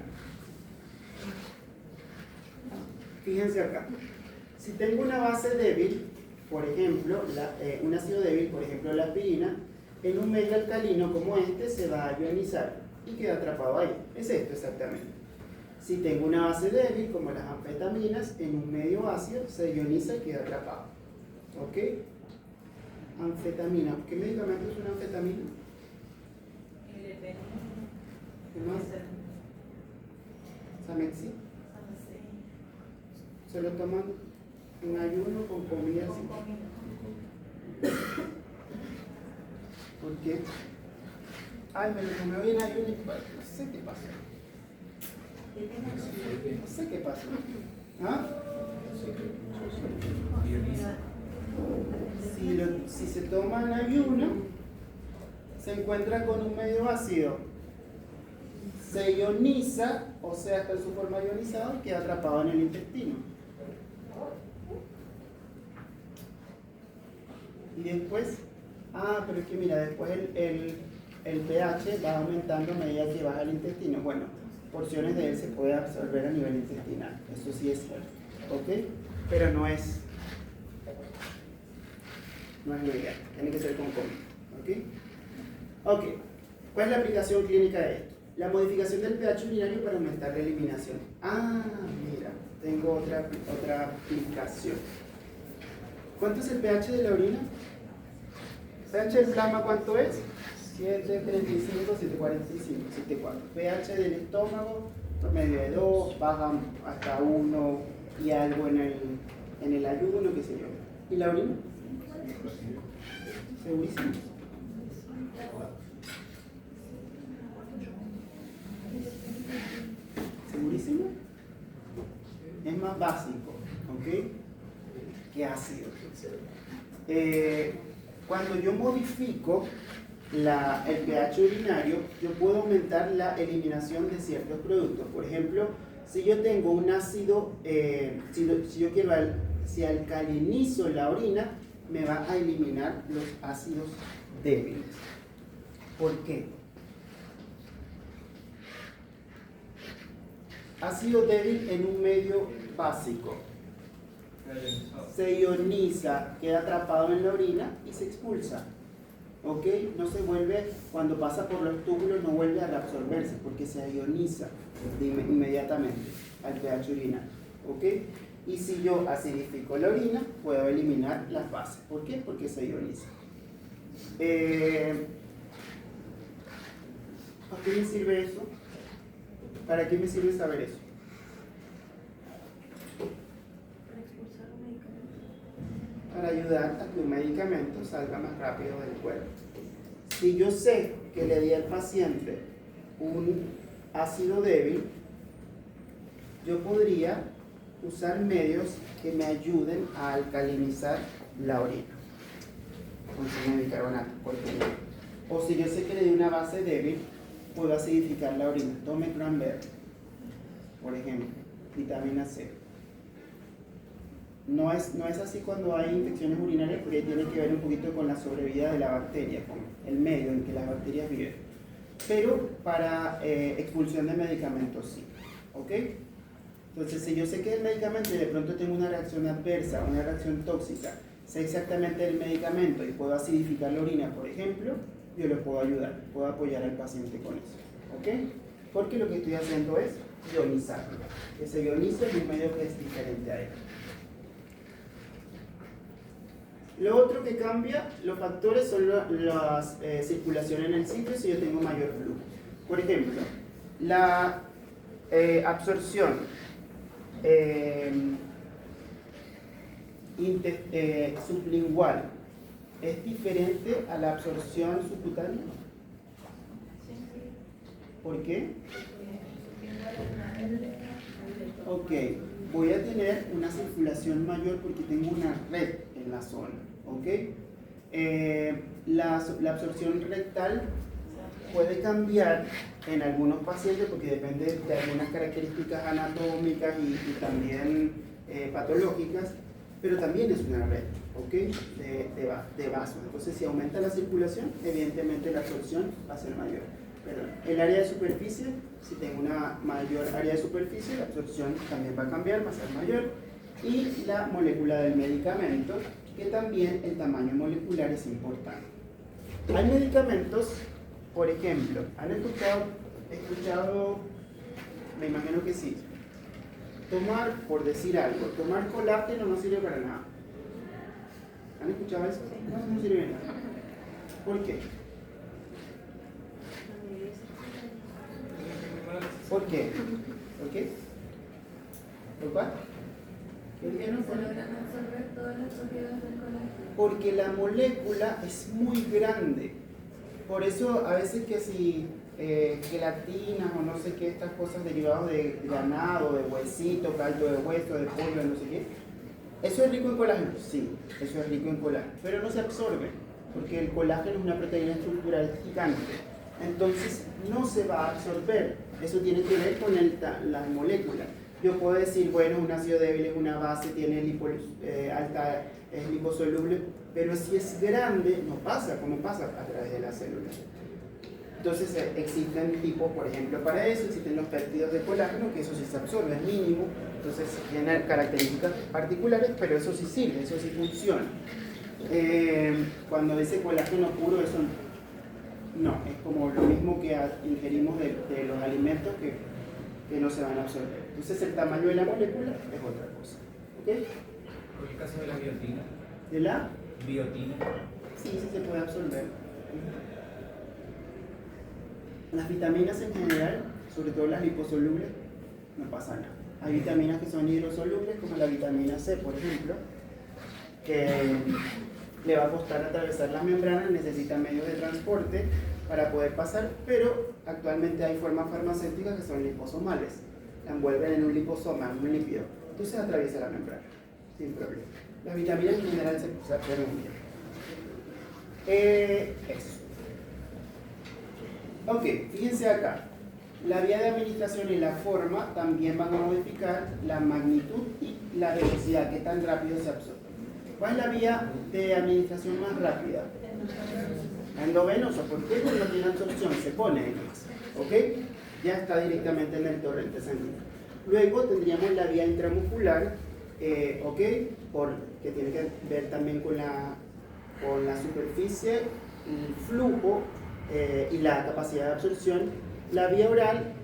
Fíjense acá. Si tengo una base débil, por ejemplo, un ácido débil, por ejemplo la aspirina, en un medio alcalino como este se va a ionizar y queda atrapado ahí. Es esto exactamente. Si tengo una base débil, como las anfetaminas, en un medio ácido se ioniza y queda atrapado. ¿Ok? Anfetamina. ¿Qué medicamento es una anfetamina? ¿Qué más? Samexi. Se lo toman en ayuno con comida. ¿Por qué? Ay, me lo tomé hoy en ayuno y no sé qué pasó. No sé qué pasó. ¿Ah? Si se toma en ayuno, se encuentra con un medio ácido, se ioniza, o sea, está en su forma ionizada y queda atrapado en el intestino. Y después, pero es que mira, después el pH va aumentando a medida que baja el intestino. Bueno, porciones de él se puede absorber a nivel intestinal, eso sí es cierto, ¿ok? Pero no es lo ideal, tiene que ser con comida, ¿ok? Ok, ¿cuál es la aplicación clínica de esto? La modificación del pH urinario para aumentar la eliminación. Mira, tengo otra aplicación. ¿Cuánto es el pH de la orina? pH del plasma, ¿cuánto es? 735, 745, 74. pH del estómago, promedio de 2, baja hasta 1 y algo en el ayuno, qué sé yo. ¿Y la orina? Segurísimo. ¿Segurísimo? Es más básico, ¿ok? Que ácido. Cuando yo modifico el pH urinario, yo puedo aumentar la eliminación de ciertos productos. Por ejemplo, si yo tengo un ácido, si alcalinizo la orina, me va a eliminar los ácidos débiles. ¿Por qué? Ácido débil en un medio básico. Se ioniza, queda atrapado en la orina y se expulsa. ¿Ok? No se vuelve, cuando pasa por los túbulos, no vuelve a reabsorberse porque se ioniza inmediatamente al pH urinario. ¿Ok? Y si yo acidifico la orina, puedo eliminar las bases. ¿Por qué? Porque se ioniza. ¿Para qué me sirve eso? ¿Para qué me sirve saber eso? Para ayudar a que un medicamento salga más rápido del cuerpo. Si yo sé que le di al paciente un ácido débil, yo podría usar medios que me ayuden a alcalinizar la orina con su bicarbonato, por ejemplo. O si yo sé que le di una base débil, puedo acidificar la orina. Tome cranberry, por ejemplo, vitamina C. No es así cuando hay infecciones urinarias, porque tiene que ver un poquito con la sobrevida de la bacteria, con el medio en que las bacterias viven. pero para expulsión de medicamentos sí. ¿Ok? Entonces, si yo sé que el medicamento y de pronto tengo una reacción adversa, una reacción tóxica, sé exactamente el medicamento y puedo acidificar la orina, por ejemplo, yo le puedo ayudar, puedo apoyar al paciente con eso. ¿Ok? Porque lo que estoy haciendo es ionizarlo. Ese ionizo es un medio que es diferente a él. Lo otro que cambia, los factores son la circulación en el sitio si yo tengo mayor flujo. Por ejemplo, la absorción sublingual es diferente a la absorción subcutánea. ¿Por qué? Ok, voy a tener una circulación mayor porque tengo una red en la zona. ¿Ok? La absorción rectal puede cambiar en algunos pacientes porque depende de algunas características anatómicas y también patológicas, pero también es una red, ¿ok? de vasos. Entonces, si aumenta la circulación, evidentemente la absorción va a ser mayor. Perdón. El área de superficie, si tengo una mayor área de superficie, la absorción también va a cambiar, va a ser mayor. Y la molécula del medicamento, que también el tamaño molecular es importante. Hay medicamentos, por ejemplo, ¿han escuchado, me imagino que sí, tomar, por decir algo, tomar colágeno no sirve para nada? ¿Han escuchado eso? No sirve de nada. ¿Por qué? ¿Por qué? ¿Por qué? ¿Por cuál? Porque no se logran absorber todas las propiedades del colágeno. Porque la molécula es muy grande. Por eso a veces que si gelatinas o no sé qué, estas cosas derivadas de ganado, de huesito, caldo de hueso, de pollo, no sé qué, ¿eso es rico en colágeno? Sí, eso es rico en colágeno, pero no se absorbe, porque el colágeno es una proteína estructural gigante. Entonces no se va a absorber. Eso tiene que ver con las moléculas. Yo puedo decir, bueno, un ácido débil es una base, tiene alta, es liposoluble, pero si es grande, no pasa, como pasa a través de las células. Entonces existen tipos, por ejemplo, para eso existen los péptidos de colágeno, que eso sí se absorbe, es mínimo, entonces tiene características particulares, pero eso sí sirve, eso sí funciona. Cuando dice colágeno puro, eso no, es como lo mismo que ingerimos de los alimentos que no se van a absorber. Entonces el tamaño de la molécula es otra cosa. ¿Ok? ¿Por el caso de la biotina? ¿De la? Biotina. Sí, sí se puede absorber. Las vitaminas en general, sobre todo las liposolubles, no pasa nada. Hay vitaminas que son hidrosolubles, como la vitamina C, por ejemplo, que le va a costar atravesar las membranas, necesita medios de transporte para poder pasar, pero actualmente hay formas farmacéuticas que son liposomales. La envuelven en un liposoma, en un lípido. Entonces atraviesa la membrana, sin problema. Las vitaminas en general se absorben bien. Eso. Ok, fíjense acá. La vía de administración y la forma también van a modificar la magnitud y la velocidad, que tan rápido se absorbe. ¿Cuál es la vía de administración más rápida? Endovenosa. ¿Por qué? Porque no tiene absorción, se pone en más. ¿Ok? Ya está directamente en el torrente sanguíneo. Luego tendríamos la vía intramuscular, ¿ok? Que tiene que ver también con la superficie, el flujo y la capacidad de absorción. La vía oral,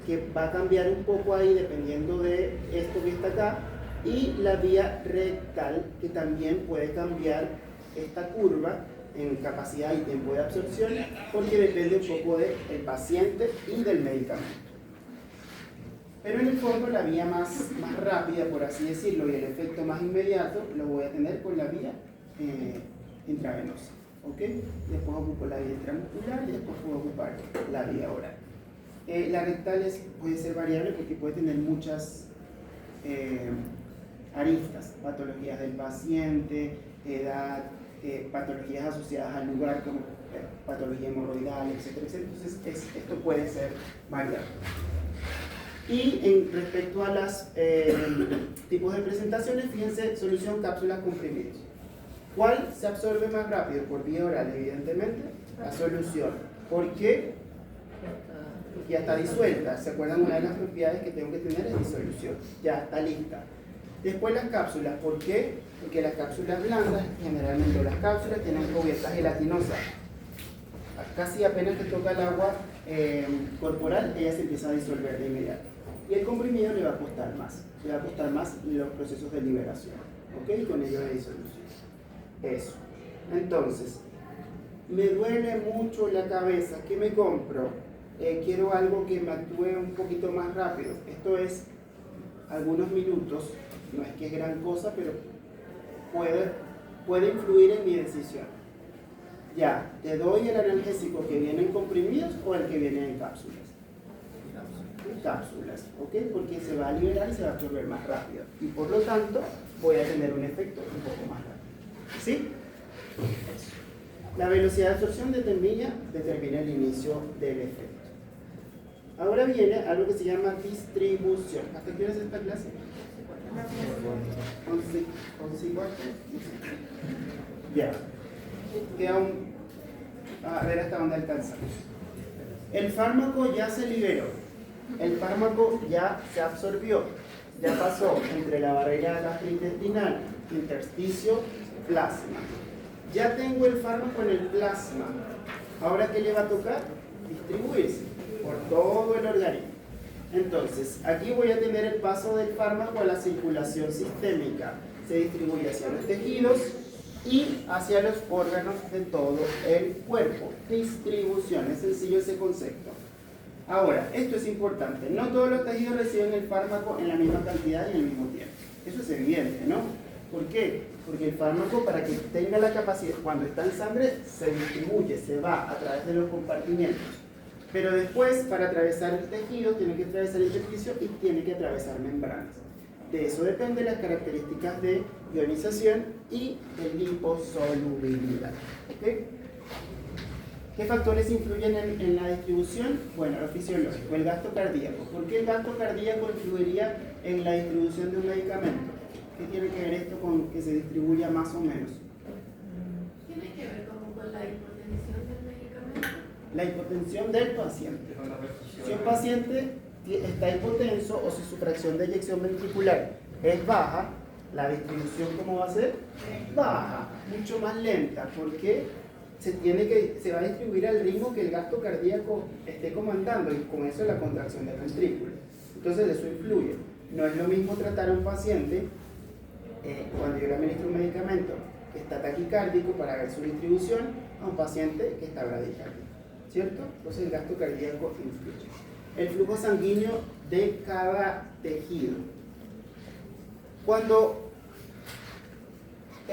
que va a cambiar un poco ahí dependiendo de esto que está acá. Y la vía rectal, que también puede cambiar esta curva en capacidad y tiempo de absorción, porque depende un poco del paciente y del medicamento. Pero en el fondo la vía más rápida, por así decirlo, y el efecto más inmediato lo voy a tener con la vía intravenosa. ¿Ok? Después ocupo la vía intramuscular y después puedo ocupar la vía oral. La rectal puede ser variable porque puede tener muchas aristas, patologías del paciente, edad, patologías asociadas al lugar como patología hemorroidal, etcétera, etcétera. Entonces esto puede ser variable. Y respecto a los tipos de presentaciones, fíjense, solución, cápsulas, comprimidos. ¿Cuál se absorbe más rápido? Por vía oral, evidentemente, la solución. ¿Por qué? porque ya está disuelta. ¿Se acuerdan? Una de las propiedades que tengo que tener es disolución. Ya está lista. Después las cápsulas. ¿Por qué? Porque las cápsulas blandas, generalmente las cápsulas tienen cubiertas gelatinosas. Casi apenas que toca el agua corporal, ella se empieza a disolver de inmediato. Y el comprimido le va a costar más. Le va a costar más los procesos de liberación. ¿Ok? Y con ello de disolución. Eso. Entonces, me duele mucho la cabeza. ¿Qué me compro? Quiero algo que me actúe un poquito más rápido. Esto es algunos minutos. No es que es gran cosa, pero puede influir en mi decisión. Ya, ¿te doy el analgésico que viene en comprimidos o el que viene en cápsulas? Cápsulas, ¿ok? Porque se va a liberar y se va a absorber más rápido. Y por lo tanto, voy a tener un efecto un poco más rápido. ¿Sí? Eso. La velocidad de absorción determina el inicio del efecto. Ahora viene algo que se llama distribución. ¿Hasta qué hora es esta clase? 11:15. Ya. Queda a ver hasta dónde alcanzamos. El fármaco ya se liberó. El fármaco ya se absorbió. Ya pasó entre la barrera gastrointestinal, intersticio, plasma. Ya tengo el fármaco en el plasma. ¿Ahora qué le va a tocar? Distribuirse por todo el organismo. Entonces, aquí voy a tener el paso del fármaco a la circulación sistémica. Se distribuye hacia los tejidos y hacia los órganos de todo el cuerpo. Distribución, es sencillo ese concepto. Ahora, esto es importante. No todos los tejidos reciben el fármaco en la misma cantidad y en el mismo tiempo. Eso es evidente, ¿no? ¿Por qué? Porque el fármaco, para que tenga la capacidad, cuando está en sangre, se distribuye, se va a través de los compartimentos. Pero después, para atravesar el tejido, tiene que atravesar el intersticio y tiene que atravesar membranas. De eso dependen las características de ionización y de liposolubilidad. ¿Okay? ¿Qué factores influyen en la distribución? Bueno, lo fisiológico, el gasto cardíaco. ¿Por qué el gasto cardíaco influiría en la distribución de un medicamento? ¿Qué tiene que ver esto con que se distribuya más o menos? ¿Tiene que ver como con la hipotensión del medicamento? La hipotensión del paciente. Si un paciente está hipotenso o si su fracción de eyección ventricular es baja, la distribución, ¿cómo va a ser? Baja, mucho más lenta, porque se va a distribuir al ritmo que el gasto cardíaco esté comandando, y con eso la contracción del ventrículo. Entonces eso influye. No es lo mismo tratar a un paciente cuando yo le administro un medicamento que está taquicárdico para ver su distribución a un paciente que está bradicárdico, ¿cierto? Entonces el gasto cardíaco influye. El flujo sanguíneo de cada tejido. Cuando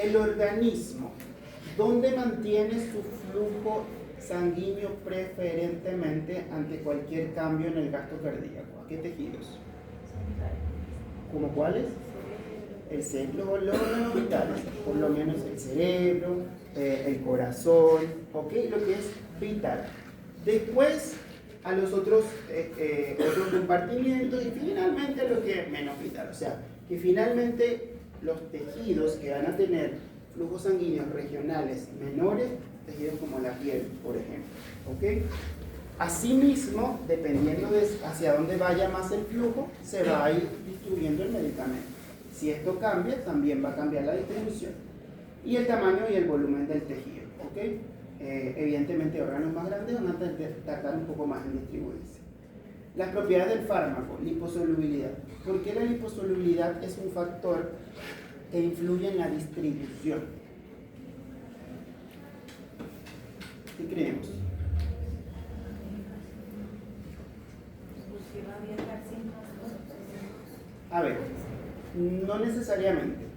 el organismo, ¿dónde mantiene su flujo sanguíneo preferentemente ante cualquier cambio en el gasto cardíaco? ¿A qué tejidos? ¿Cómo cuáles? Los órganos vitales, por lo menos el cerebro, el corazón, ¿ok? Lo que es vital. Después a los otros compartimientos y finalmente a lo que es menos vital. O sea, que finalmente los tejidos que van a tener flujos sanguíneos regionales menores, tejidos como la piel, por ejemplo. ¿Ok? Asimismo, dependiendo de hacia dónde vaya más el flujo, se va a ir distribuyendo el medicamento. Si esto cambia, también va a cambiar la distribución. Y el tamaño y el volumen del tejido. ¿Ok? Evidentemente, órganos más grandes van a tardar un poco más en distribuirse. Las propiedades del fármaco, liposolubilidad. ¿Por qué la liposolubilidad es un factor que influye en la distribución? ¿Qué creemos? A ver, no necesariamente.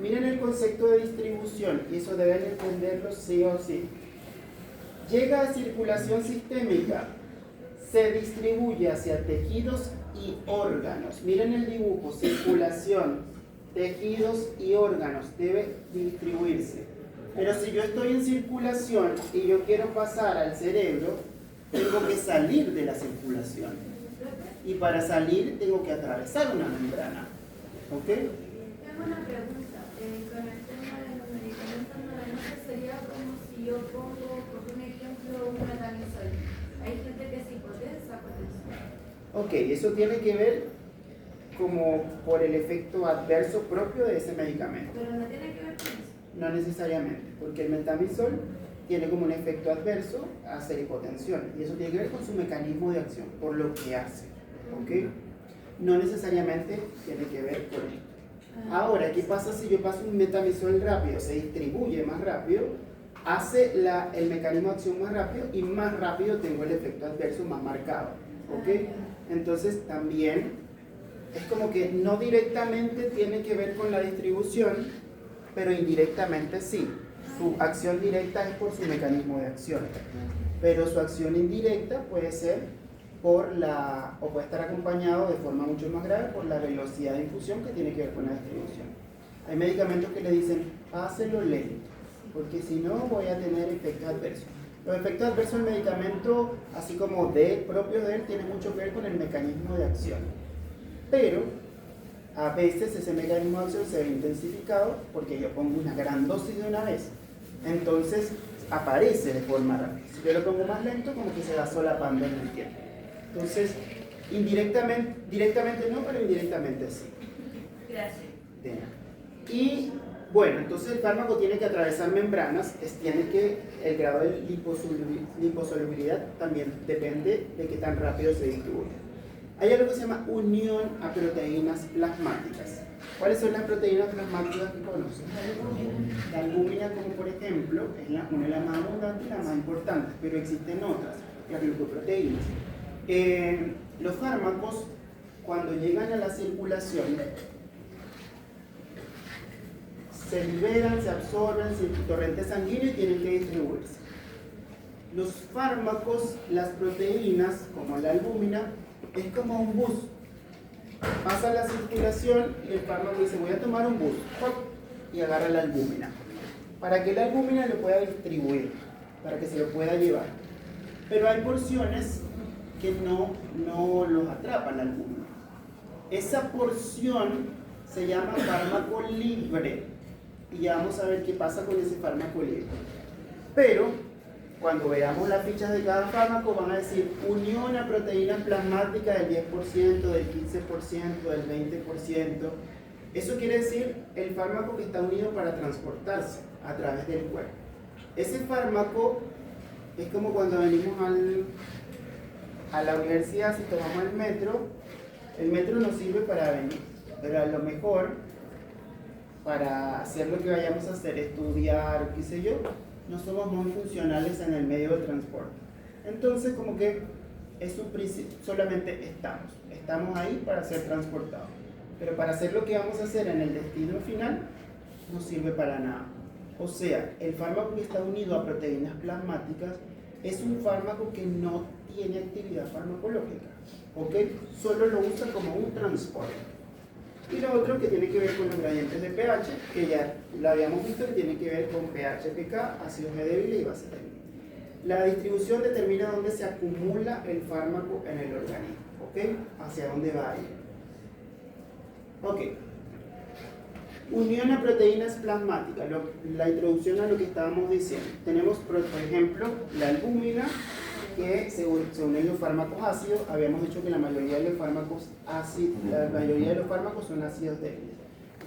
Miren el concepto de distribución, y eso deben entenderlo sí o sí. Llega a circulación sistémica, se distribuye hacia tejidos y órganos. Miren el dibujo, circulación, tejidos y órganos, debe distribuirse. Pero si yo estoy en circulación y yo quiero pasar al cerebro, tengo que salir de la circulación. Y para salir tengo que atravesar una membrana. ¿Ok? Tengo una pregunta. Con el tema de los medicamentos endovenosos sería como si yo pongo, por un ejemplo, un metamizol. Hay gente que es hipotensa por eso. Ok, eso tiene que ver como por el efecto adverso propio de ese medicamento. Pero no tiene que ver con eso. No necesariamente, porque el metamizol tiene como un efecto adverso a hacer hipotensión y eso tiene que ver con su mecanismo de acción, por lo que hace, ¿ok? No necesariamente tiene que ver con esto. Ahora, ¿qué pasa si yo paso un metamizol rápido? Se distribuye más rápido, hace el mecanismo de acción más rápido y más rápido tengo el efecto adverso más marcado, ¿ok? Entonces también es como que no directamente tiene que ver con la distribución, pero indirectamente sí. Su acción directa es por su mecanismo de acción, pero su acción indirecta puede ser o puede estar acompañado de forma mucho más grave por la velocidad de infusión que tiene que ver con la distribución. Hay medicamentos que le dicen, páselo lento, porque si no voy a tener efectos adversos. Los efectos adversos del medicamento, así como propios de él, tienen mucho que ver con el mecanismo de acción. Pero a veces ese mecanismo de acción se ve intensificado porque yo pongo una gran dosis de una vez. Entonces aparece de forma rápida. Si yo lo pongo más lento, como que se va solapando en el tiempo. Entonces, directamente no, pero indirectamente sí. Gracias. Bien. Y bueno, entonces el fármaco tiene que atravesar membranas, el grado de liposolubilidad también depende de qué tan rápido se distribuye. Hay algo que se llama unión a proteínas plasmáticas. ¿Cuáles son las proteínas plasmáticas que conocen? La albúmina, como por ejemplo, es una de las más abundantes y la más importante, pero existen otras, las glucoproteínas. Los fármacos, cuando llegan a la circulación, se liberan, se absorben en el torrente sanguíneo y tienen que distribuirse. Los fármacos, las proteínas, como la albúmina, es como un bus. Pasa la circulación y el fármaco dice, voy a tomar un bus, y agarra la albúmina. Para que la albúmina lo pueda distribuir, para que se lo pueda llevar. Pero hay porciones que no los atrapa la albúmina. Esa porción se llama fármaco libre. Y ya vamos a ver qué pasa con ese fármaco libre. Pero, cuando veamos las fichas de cada fármaco, van a decir unión a proteínas plasmáticas del 10%, del 15%, del 20%. Eso quiere decir el fármaco que está unido para transportarse a través del cuerpo. Ese fármaco es como cuando venimos a la universidad, si tomamos el metro nos sirve para venir, pero a lo mejor para hacer lo que vayamos a hacer, estudiar, qué sé yo, no somos muy funcionales en el medio de transporte. Entonces como que es un principio, solamente estamos ahí para ser transportados, pero para hacer lo que vamos a hacer en el destino final no sirve para nada. O sea, el fármaco que está unido a proteínas plasmáticas es un fármaco que no tiene actividad farmacológica, ¿ok? Solo lo usa como un transporte. Y lo otro que tiene que ver con los gradientes de pH, que ya lo habíamos visto, que tiene que ver con pH, pK, ácidos G débiles y base débil. La distribución determina dónde se acumula el fármaco en el organismo, ¿ok? Hacia dónde va a ir. Ok. Unión a proteínas plasmáticas, la introducción a lo que estábamos diciendo. Tenemos, por ejemplo, la albúmina, que se unen los fármacos ácidos. Habíamos dicho que la mayoría de los fármacos son ácidos débiles.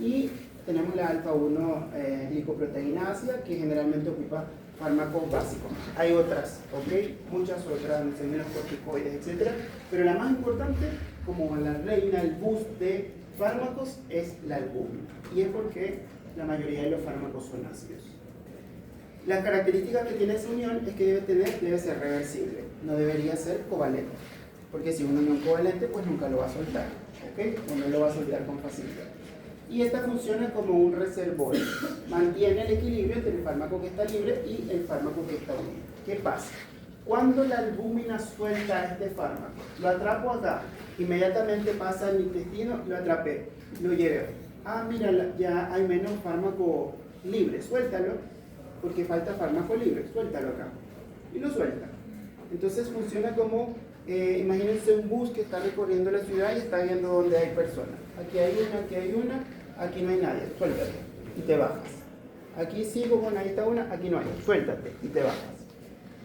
Y tenemos la alfa-1 glicoproteína ácida, que generalmente ocupa fármacos básicos. Hay otras, ¿ok? Muchas otras, no sé, los corticoides, etc. Pero la más importante, como la reina, el bus de fármacos, es la albúmina. Y es porque la mayoría de los fármacos son ácidos. Las características que tiene esa unión es que debe ser reversible, no debería ser covalente, porque si una unión covalente, pues nunca lo va a soltar, ¿ok? O no lo va a soltar con facilidad. Y esta funciona como un reservorio, mantiene el equilibrio entre el fármaco que está libre y el fármaco que está unido. ¿Qué pasa? Cuando la albúmina suelta este fármaco, lo atrapo acá, inmediatamente pasa al intestino, lo atrapé, lo llevé. Ah, mira, ya hay menos fármaco libre, suéltalo. Porque falta fármaco libre, suéltalo acá. Y lo suelta. Entonces funciona como, imagínense un bus que está recorriendo la ciudad y está viendo dónde hay personas. Aquí hay una, aquí no hay nadie, suéltate y te bajas. Aquí sigo, bueno, ahí está una, aquí no hay, suéltate y te bajas.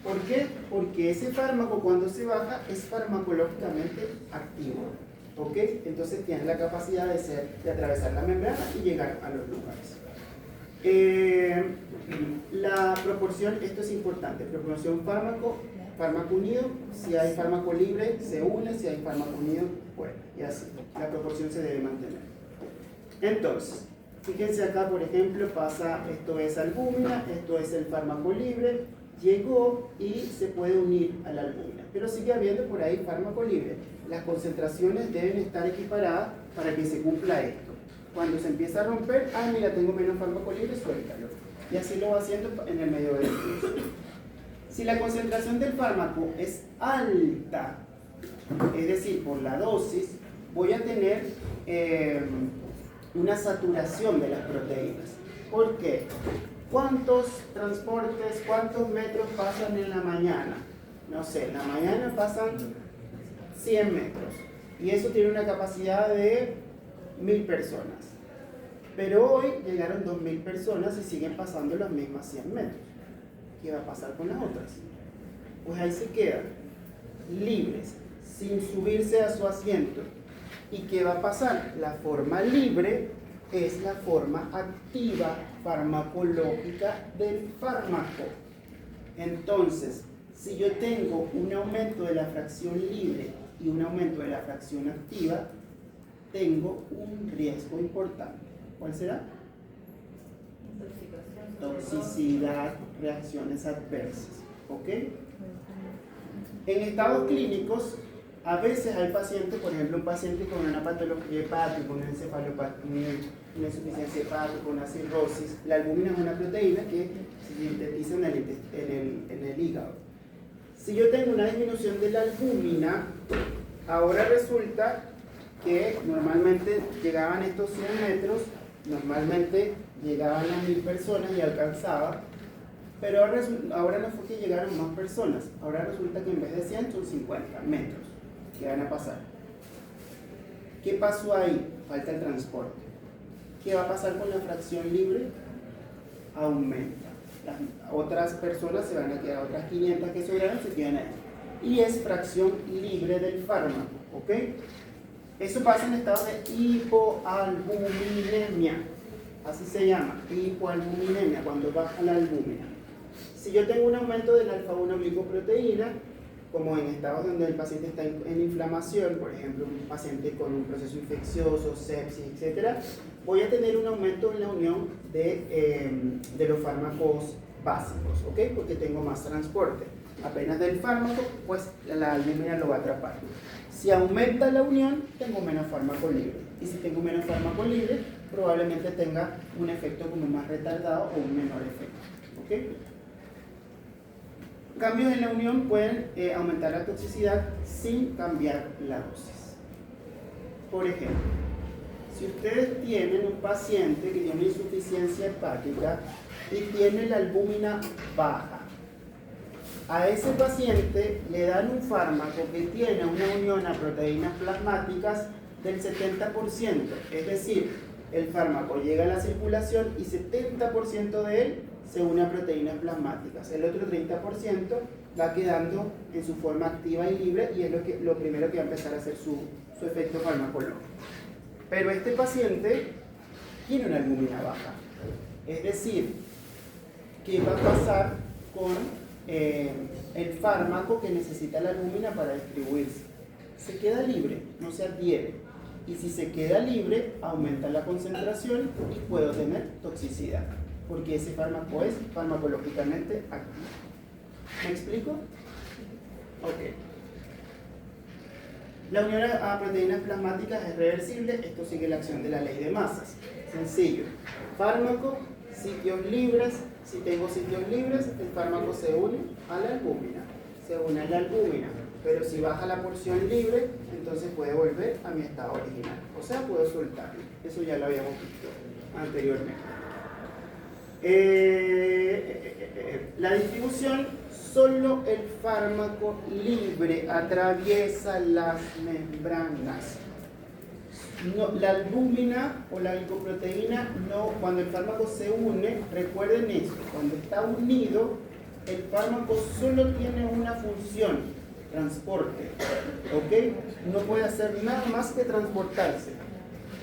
¿Por qué? Porque ese fármaco cuando se baja es farmacológicamente activo. ¿Ok? Entonces tiene la capacidad de atravesar la membrana y llegar a los lugares. La proporción, esto es importante, proporción fármaco unido, si hay fármaco libre se une, si hay fármaco unido, bueno, y así, la proporción se debe mantener. Entonces, fíjense acá, por ejemplo, pasa, esto es albúmina, esto es el fármaco libre, llegó y se puede unir a la albúmina, pero sigue habiendo por ahí fármaco libre. Las concentraciones deben estar equiparadas para que se cumpla esto. Cuando se empieza a romper, mira, tengo menos fármaco libre, suéltalo. Y así lo va haciendo en el medio del flujo. Si la concentración del fármaco es alta, es decir, por la dosis, voy a tener una saturación de las proteínas. ¿Por qué? ¿Cuántos transportes, cuántos metros pasan en la mañana? No sé, en la mañana pasan 100 metros. Y eso tiene una capacidad de 1000 personas. Pero hoy llegaron 2000 personas y siguen pasando las mismas 100 metros. ¿Qué va a pasar con las otras? Pues ahí se quedan libres, sin subirse a su asiento. ¿Y qué va a pasar? La forma libre es la forma activa farmacológica del fármaco. Entonces, si yo tengo un aumento de la fracción libre y un aumento de la fracción activa, tengo un riesgo importante. ¿Cuál será? Toxicidad, reacciones adversas. ¿Ok? En estados clínicos, a veces hay pacientes, por ejemplo, un paciente con una patología hepática, una encefalopatía, una insuficiencia hepática, una cirrosis. La albúmina es una proteína que se sintetiza en el hígado. Si yo tengo una disminución de la albúmina, ahora resulta que normalmente llegaban estos 100 metros, normalmente llegaban a 1000 personas y alcanzaba, pero ahora no fue que llegaron más personas, ahora resulta que en vez de 100 son 50 metros que van a pasar. ¿Qué pasó ahí? Falta el transporte. ¿Qué va a pasar con la fracción libre? Aumenta. Las otras personas se van a quedar, otras 500 que sobraron se quedan ahí. Y es fracción libre del fármaco, ¿ok? Eso pasa en estado de hipoalbuminemia, así se llama, hipoalbuminemia, cuando baja la albúmina. Si yo tengo un aumento de la alfa-1 glicoproteína, como en estados donde el paciente está en inflamación, por ejemplo, un paciente con un proceso infeccioso, sepsis, etc., voy a tener un aumento en la unión de los fármacos básicos, ¿ok? Porque tengo más transporte. Apenas del fármaco, pues la albúmina lo va a atrapar. Si aumenta la unión, tengo menos fármaco libre. Y si tengo menos fármaco libre, probablemente tenga un efecto como más retardado o un menor efecto. ¿Ok? Cambios en la unión pueden aumentar la toxicidad sin cambiar la dosis. Por ejemplo, si ustedes tienen un paciente que tiene insuficiencia hepática y tiene la albúmina baja, a ese paciente le dan un fármaco que tiene una unión a proteínas plasmáticas del 70%, es decir, el fármaco llega a la circulación y 70% de él se une a proteínas plasmáticas. El otro 30% va quedando en su forma activa y libre y es lo primero que va a empezar a hacer su efecto farmacológico. Pero este paciente tiene una albúmina baja. Es decir, ¿qué va a pasar con el fármaco que necesita la albúmina para distribuirse? Se queda libre, no se adhiere. Y si se queda libre, aumenta la concentración y puedo tener toxicidad, porque ese fármaco es farmacológicamente activo. ¿Me explico? Ok. La unión a proteínas plasmáticas es reversible. Esto sigue la acción de la ley de masas. Sencillo. Fármaco, sitios libres. Si tengo sitios libres, el fármaco se une a la albúmina. Se une a la albúmina. Pero si baja la porción libre, entonces puede volver a mi estado original. O sea, puedo soltarlo. Eso ya lo habíamos visto anteriormente. La distribución, solo el fármaco libre atraviesa las membranas. No, la albúmina o la glicoproteína, no, cuando el fármaco se une, recuerden eso, cuando está unido, el fármaco solo tiene una función, transporte, ¿ok? No puede hacer nada más que transportarse.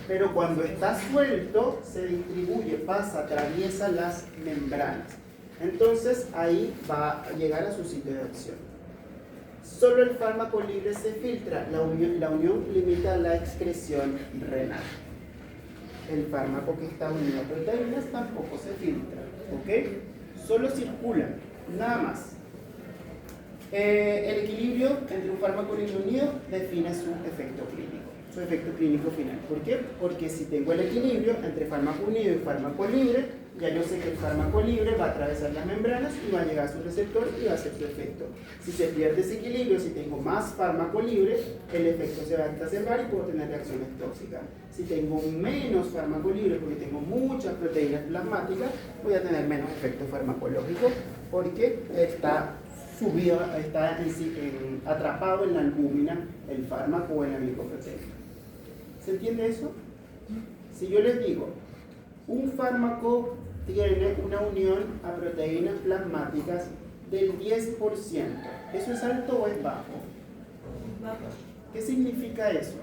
Pero cuando está suelto, se distribuye, pasa, atraviesa las membranas. Entonces ahí va a llegar a su sitio de acción. Solo el fármaco libre se filtra, la unión limita la excreción renal. El fármaco que está unido a proteínas tampoco se filtra, ¿ok? Solo circula, nada más. El equilibrio entre un fármaco libre unido define su efecto clínico final. ¿Por qué? Porque si tengo el equilibrio entre fármaco unido y fármaco libre, ya yo sé que el fármaco libre va a atravesar las membranas y va a llegar a su receptor y va a hacer su efecto. Si se pierde ese equilibrio, si tengo más fármaco libre, el efecto se va a exacerbar y puedo tener reacciones tóxicas. Si tengo menos fármaco libre, porque tengo muchas proteínas plasmáticas, voy a tener menos efecto farmacológico porque está subido, está atrapado en la albúmina, el fármaco o en la glicoproteína. ¿Se entiende eso? Si yo les digo, un fármaco tiene una unión a proteínas plasmáticas del 10%, ¿eso es alto o es bajo? ¿Qué significa eso?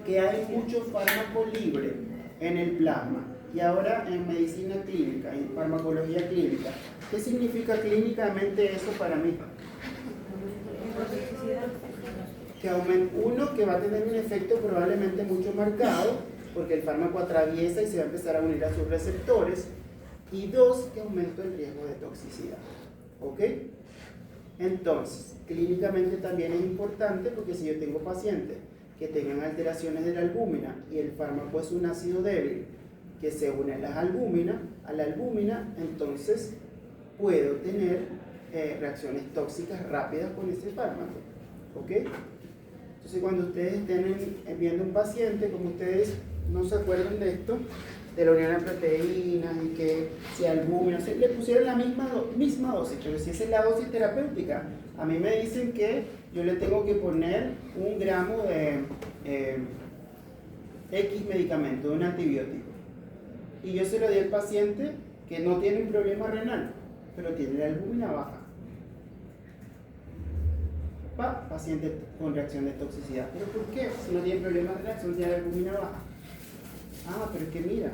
Que hay mucho fármaco libre en el plasma. Y ahora en medicina clínica, en farmacología clínica, ¿qué significa clínicamente eso para mí? Que uno, que va a tener un efecto probablemente mucho marcado, porque el fármaco atraviesa y se va a empezar a unir a sus receptores, y dos, que aumenta el riesgo de toxicidad. ¿Ok? Entonces, clínicamente también es importante, porque si yo tengo pacientes que tengan alteraciones de la albúmina y el fármaco es un ácido débil que se une a la albúmina, entonces puedo tener reacciones tóxicas rápidas con ese fármaco. ¿Ok? Entonces cuando ustedes estén viendo un paciente, como ustedes no se acuerdan de esto, de la unión a proteínas y que si albúmina, le pusieron la misma dosis, pero si esa es la dosis terapéutica, a mí me dicen que yo le tengo que poner 1 gramo de X medicamento, de un antibiótico. Y yo se lo di al paciente que no tiene un problema renal, pero tiene la albúmina baja. Paciente con reacción de toxicidad. ¿Pero por qué? Si no tiene problema renal, si no tiene la albúmina baja. Pero es que mira,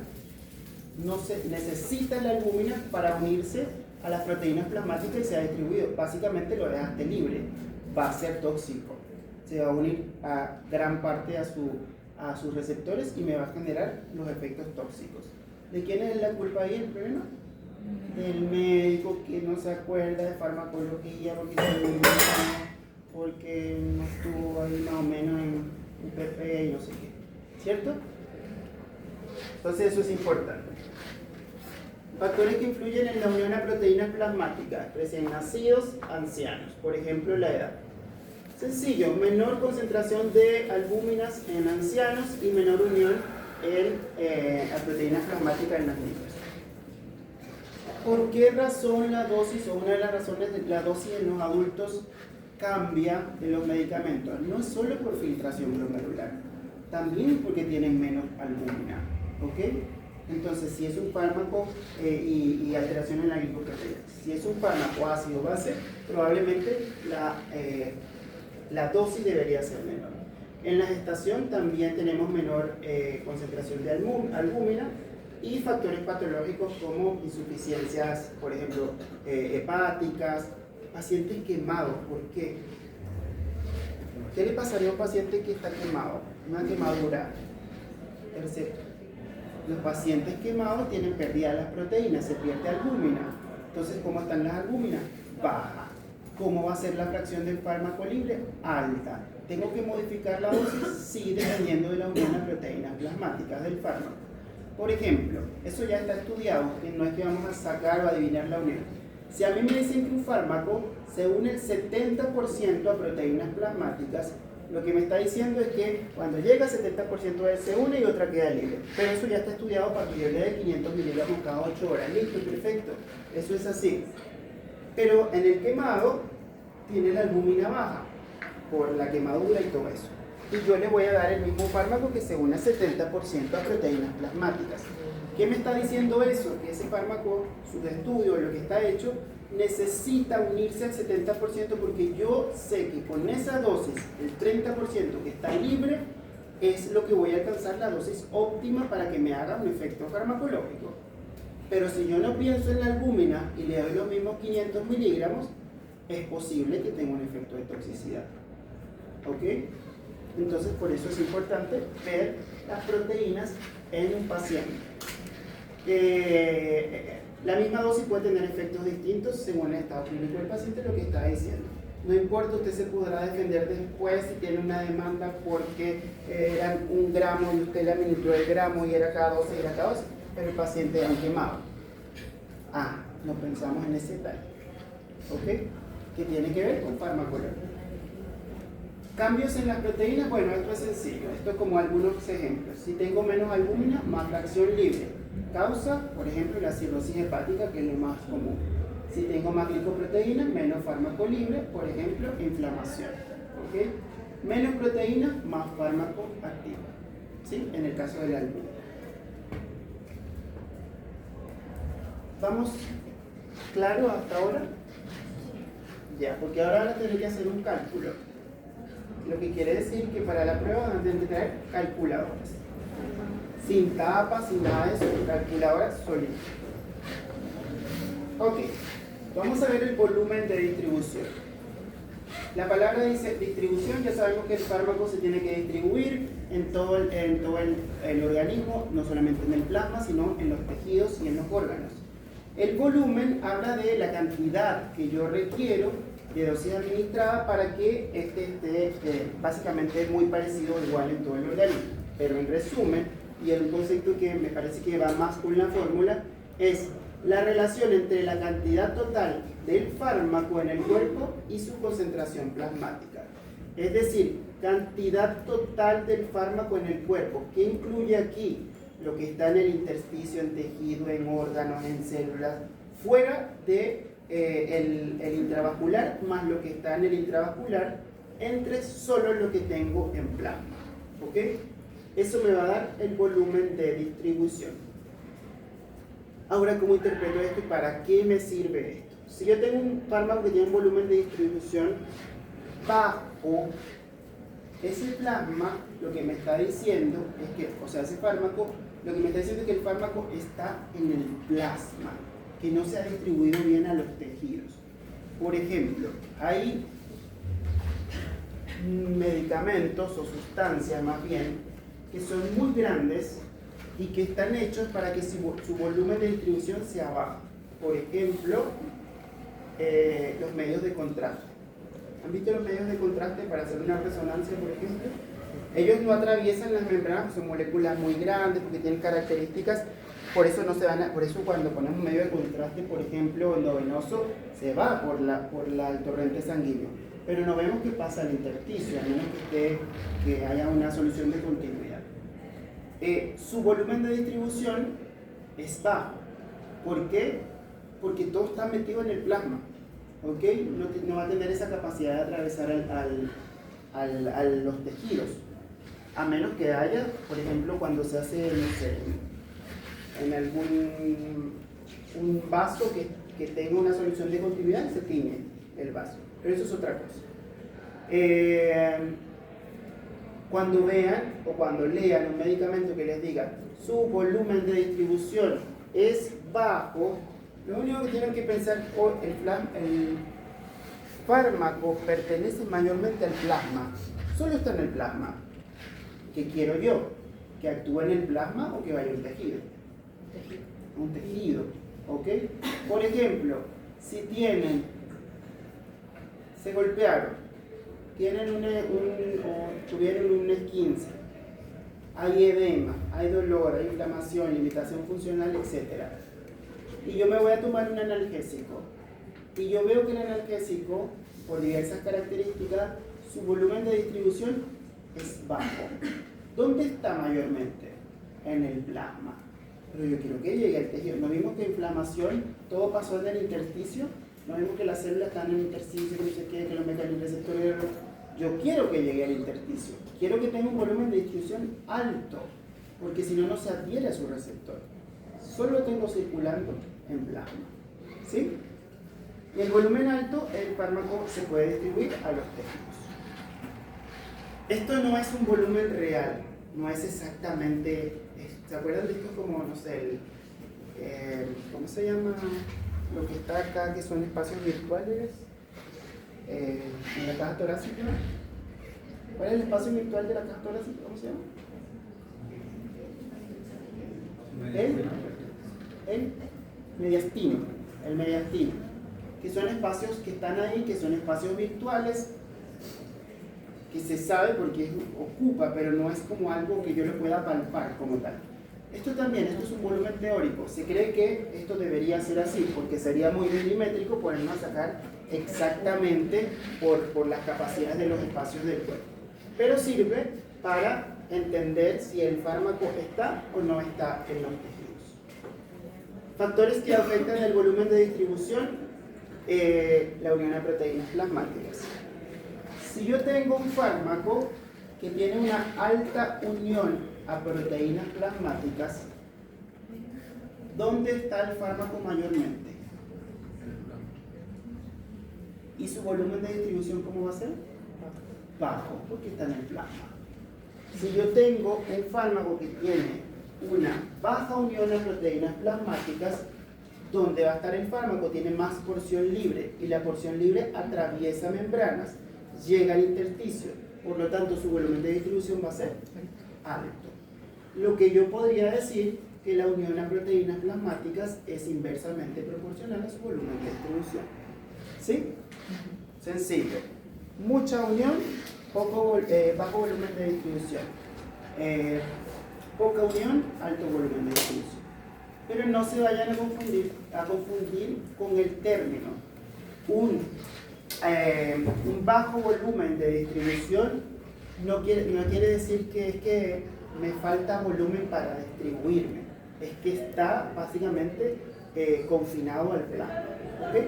no se necesita la albúmina para unirse a las proteínas plasmáticas y se ha distribuido. Básicamente lo dejaste libre. Va a ser tóxico. Se va a unir a gran parte a sus receptores y me va a generar los efectos tóxicos. ¿De quién es la culpa ahí el problema? Del médico que no se acuerda de farmacología porque no estuvo ahí más o menos en UPP y no sé qué. ¿Cierto? Entonces eso es importante. Factores que influyen en la unión a proteínas plasmáticas, recién nacidos, ancianos, por ejemplo la edad. Sencillo, menor concentración de albúminas en ancianos y menor unión a proteínas plasmáticas en los niños. ¿Por qué razón la dosis, o una de las razones de la dosis en los adultos cambia de los medicamentos? No es solo por filtración glomerular, también porque tienen menos albúmina. ¿Ok? Entonces, si es un fármaco y alteración en la glicoproteína, si es un fármaco ácido base, probablemente la dosis debería ser menor. En la gestación también tenemos menor concentración de albúmina y factores patológicos como insuficiencias, por ejemplo, hepáticas, pacientes quemados. ¿Por qué? ¿Qué le pasaría a un paciente que está quemado? Una quemadura. Tercero, los pacientes quemados tienen pérdida de las proteínas, se pierde albúmina. Entonces, ¿cómo están las albúminas? Baja. ¿Cómo va a ser la fracción del fármaco libre? Alta. ¿Tengo que modificar la dosis? Sí, dependiendo de la unión a proteínas plasmáticas del fármaco. Por ejemplo, eso ya está estudiado, que no es que vamos a sacar o adivinar la unión. Si a mí me dicen que un fármaco se une el 70% a proteínas plasmáticas, lo que me está diciendo es que cuando llega el 70% de él se une y otra queda libre. Pero eso ya está estudiado para que yo le dé 500 miligramos cada 8 horas. Listo, perfecto. Eso es así. Pero en el quemado tiene la albúmina baja por la quemadura y todo eso. y yo le voy a dar el mismo fármaco que se une al 70% a proteínas plasmáticas. ¿Qué me está diciendo eso? Que ese fármaco, su estudio, lo que está hecho, necesita unirse al 70% porque yo sé que con esa dosis, el 30% que está libre, es lo que voy a alcanzar la dosis óptima para que me haga un efecto farmacológico. Pero si yo no pienso en la albúmina y le doy los mismos 500 miligramos, es posible que tenga un efecto de toxicidad. ¿Ok? Entonces, por eso es importante ver las proteínas en un paciente. La misma dosis puede tener efectos distintos según el estado clínico del paciente, lo que está diciendo. No importa, usted se podrá defender después si tiene una demanda porque era 1 gramo y usted le administró el gramo y era cada 12 y era cada 12, pero el paciente era quemado. No pensamos en ese detalle. ¿Ok? Que tiene que ver con farmacología. Cambios en las proteínas, bueno, esto es sencillo. Esto es como algunos ejemplos. Si tengo menos albúmina, más fracción libre. Causa, por ejemplo, la cirrosis hepática, que es lo más común. Si tengo más glicoproteína, menos fármaco libre, por ejemplo, inflamación. ¿Ok? Menos proteína, más fármaco activo. ¿Sí? En el caso de la albúmina. ¿Vamos claro hasta ahora? Ya, porque ahora van a tener que hacer un cálculo. Lo que quiere decir que para la prueba van a tener que traer calculadoras. Sin tapas, sin nada de eso, calculadoras solitas. Ok, vamos a ver el volumen de distribución. La palabra dice distribución, ya sabemos que el fármaco se tiene que distribuir en todo el organismo, no solamente en el plasma, sino en los tejidos y en los órganos. El volumen habla de la cantidad que yo requiero de dosis administrada para que esté básicamente muy parecido o igual en todo el organismo. Pero en resumen, y el concepto que me parece que va más con la fórmula, es la relación entre la cantidad total del fármaco en el cuerpo y su concentración plasmática. Es decir, cantidad total del fármaco en el cuerpo. ¿Qué incluye aquí? Lo que está en el intersticio, en tejido, en órganos, en células, fuera de el intravascular, más lo que está en el intravascular, entre solo lo que tengo en plasma. ¿Ok? Eso me va a dar el volumen de distribución. Ahora, ¿cómo interpreto esto y para qué me sirve esto? Si yo tengo un fármaco que tiene un volumen de distribución bajo, ese plasma lo que me está diciendo es que, o sea, ese fármaco, lo que me está diciendo es que el fármaco está en el plasma, que no se ha distribuido bien a los tejidos. Por ejemplo, hay medicamentos o sustancias más bien que son muy grandes y que están hechos para que su volumen de distribución sea bajo. Por ejemplo, los medios de contraste. ¿Han visto los medios de contraste para hacer una resonancia, por ejemplo? Ellos no atraviesan las membranas, son moléculas muy grandes porque tienen características, por eso cuando ponemos un medio de contraste, por ejemplo, endovenoso, se va por el torrente sanguíneo. Pero no vemos qué pasa al intersticio, a menos que haya una solución de continuidad. Su volumen de distribución es bajo. ¿Por qué? Porque todo está metido en el plasma. ¿Ok? No va a tener esa capacidad de atravesar a los tejidos. A menos que haya, por ejemplo, cuando se hace, no sé, en algún un vaso que tenga una solución de continuidad, se tiñe el vaso. Pero eso es otra cosa. Cuando vean o cuando lean un medicamento que les diga su volumen de distribución es bajo, lo único que tienen que pensar es el fármaco pertenece mayormente al plasma, solo está en el plasma. ¿Qué quiero yo? ¿Que actúe en el plasma o que vaya a un tejido? Un tejido, ¿ok? Por ejemplo, si se golpearon, tuvieron un esguince, hay edema, hay dolor, hay inflamación, limitación funcional, etc. Y yo me voy a tomar un analgésico. Y yo veo que el analgésico, por diversas características, su volumen de distribución es bajo. ¿Dónde está mayormente? En el plasma. Pero yo quiero que llegue al tejido. ¿No vimos que inflamación, todo pasó en el intersticio? ¿No vimos que las células están en el intersticio, que no se quede, que los mecanismos receptores? Yo quiero que llegue al intersticio, quiero que tenga un volumen de distribución alto, porque si no, no se adhiere a su receptor. Solo lo tengo circulando en plasma. ¿Sí? Y el volumen alto, el fármaco se puede distribuir a los tejidos. Esto no es un volumen real, no es exactamente. ¿Se acuerdan de esto como, no sé, ¿cómo se llama lo que está acá, que son espacios virtuales? En la caja torácica. ¿Cuál es el espacio virtual de la caja torácica? ¿Cómo se llama? El mediastino. El mediastino. Que son espacios que están ahí, que son espacios virtuales, que se sabe porque ocupa, pero no es como algo que yo lo pueda palpar como tal. Esto también, esto es un volumen teórico. Se cree que esto debería ser así, porque sería muy milimétrico ponernos a sacar exactamente por las capacidades de los espacios del cuerpo. Pero sirve para entender si el fármaco está o no está en los tejidos. Factores que afectan el volumen de distribución, la unión a proteínas plasmáticas. Si yo tengo un fármaco que tiene una alta unión a proteínas plasmáticas, ¿dónde está el fármaco mayormente? ¿Y su volumen de distribución cómo va a ser? Bajo, porque está en el plasma. Si yo tengo un fármaco que tiene una baja unión a proteínas plasmáticas, ¿dónde va a estar el fármaco? Tiene más porción libre, y la porción libre atraviesa membranas, llega al intersticio, por lo tanto su volumen de distribución va a ser alto. Lo que yo podría decir que la unión a proteínas plasmáticas es inversamente proporcional a su volumen de distribución. ¿Sí? Sencillo. Mucha unión, bajo volumen de distribución. Poca unión, alto volumen de distribución. Pero no se vayan a confundir con el término. Un bajo volumen de distribución no quiere decir que es que me falta volumen para distribuirme, es que está básicamente confinado al plasma. ¿Okay?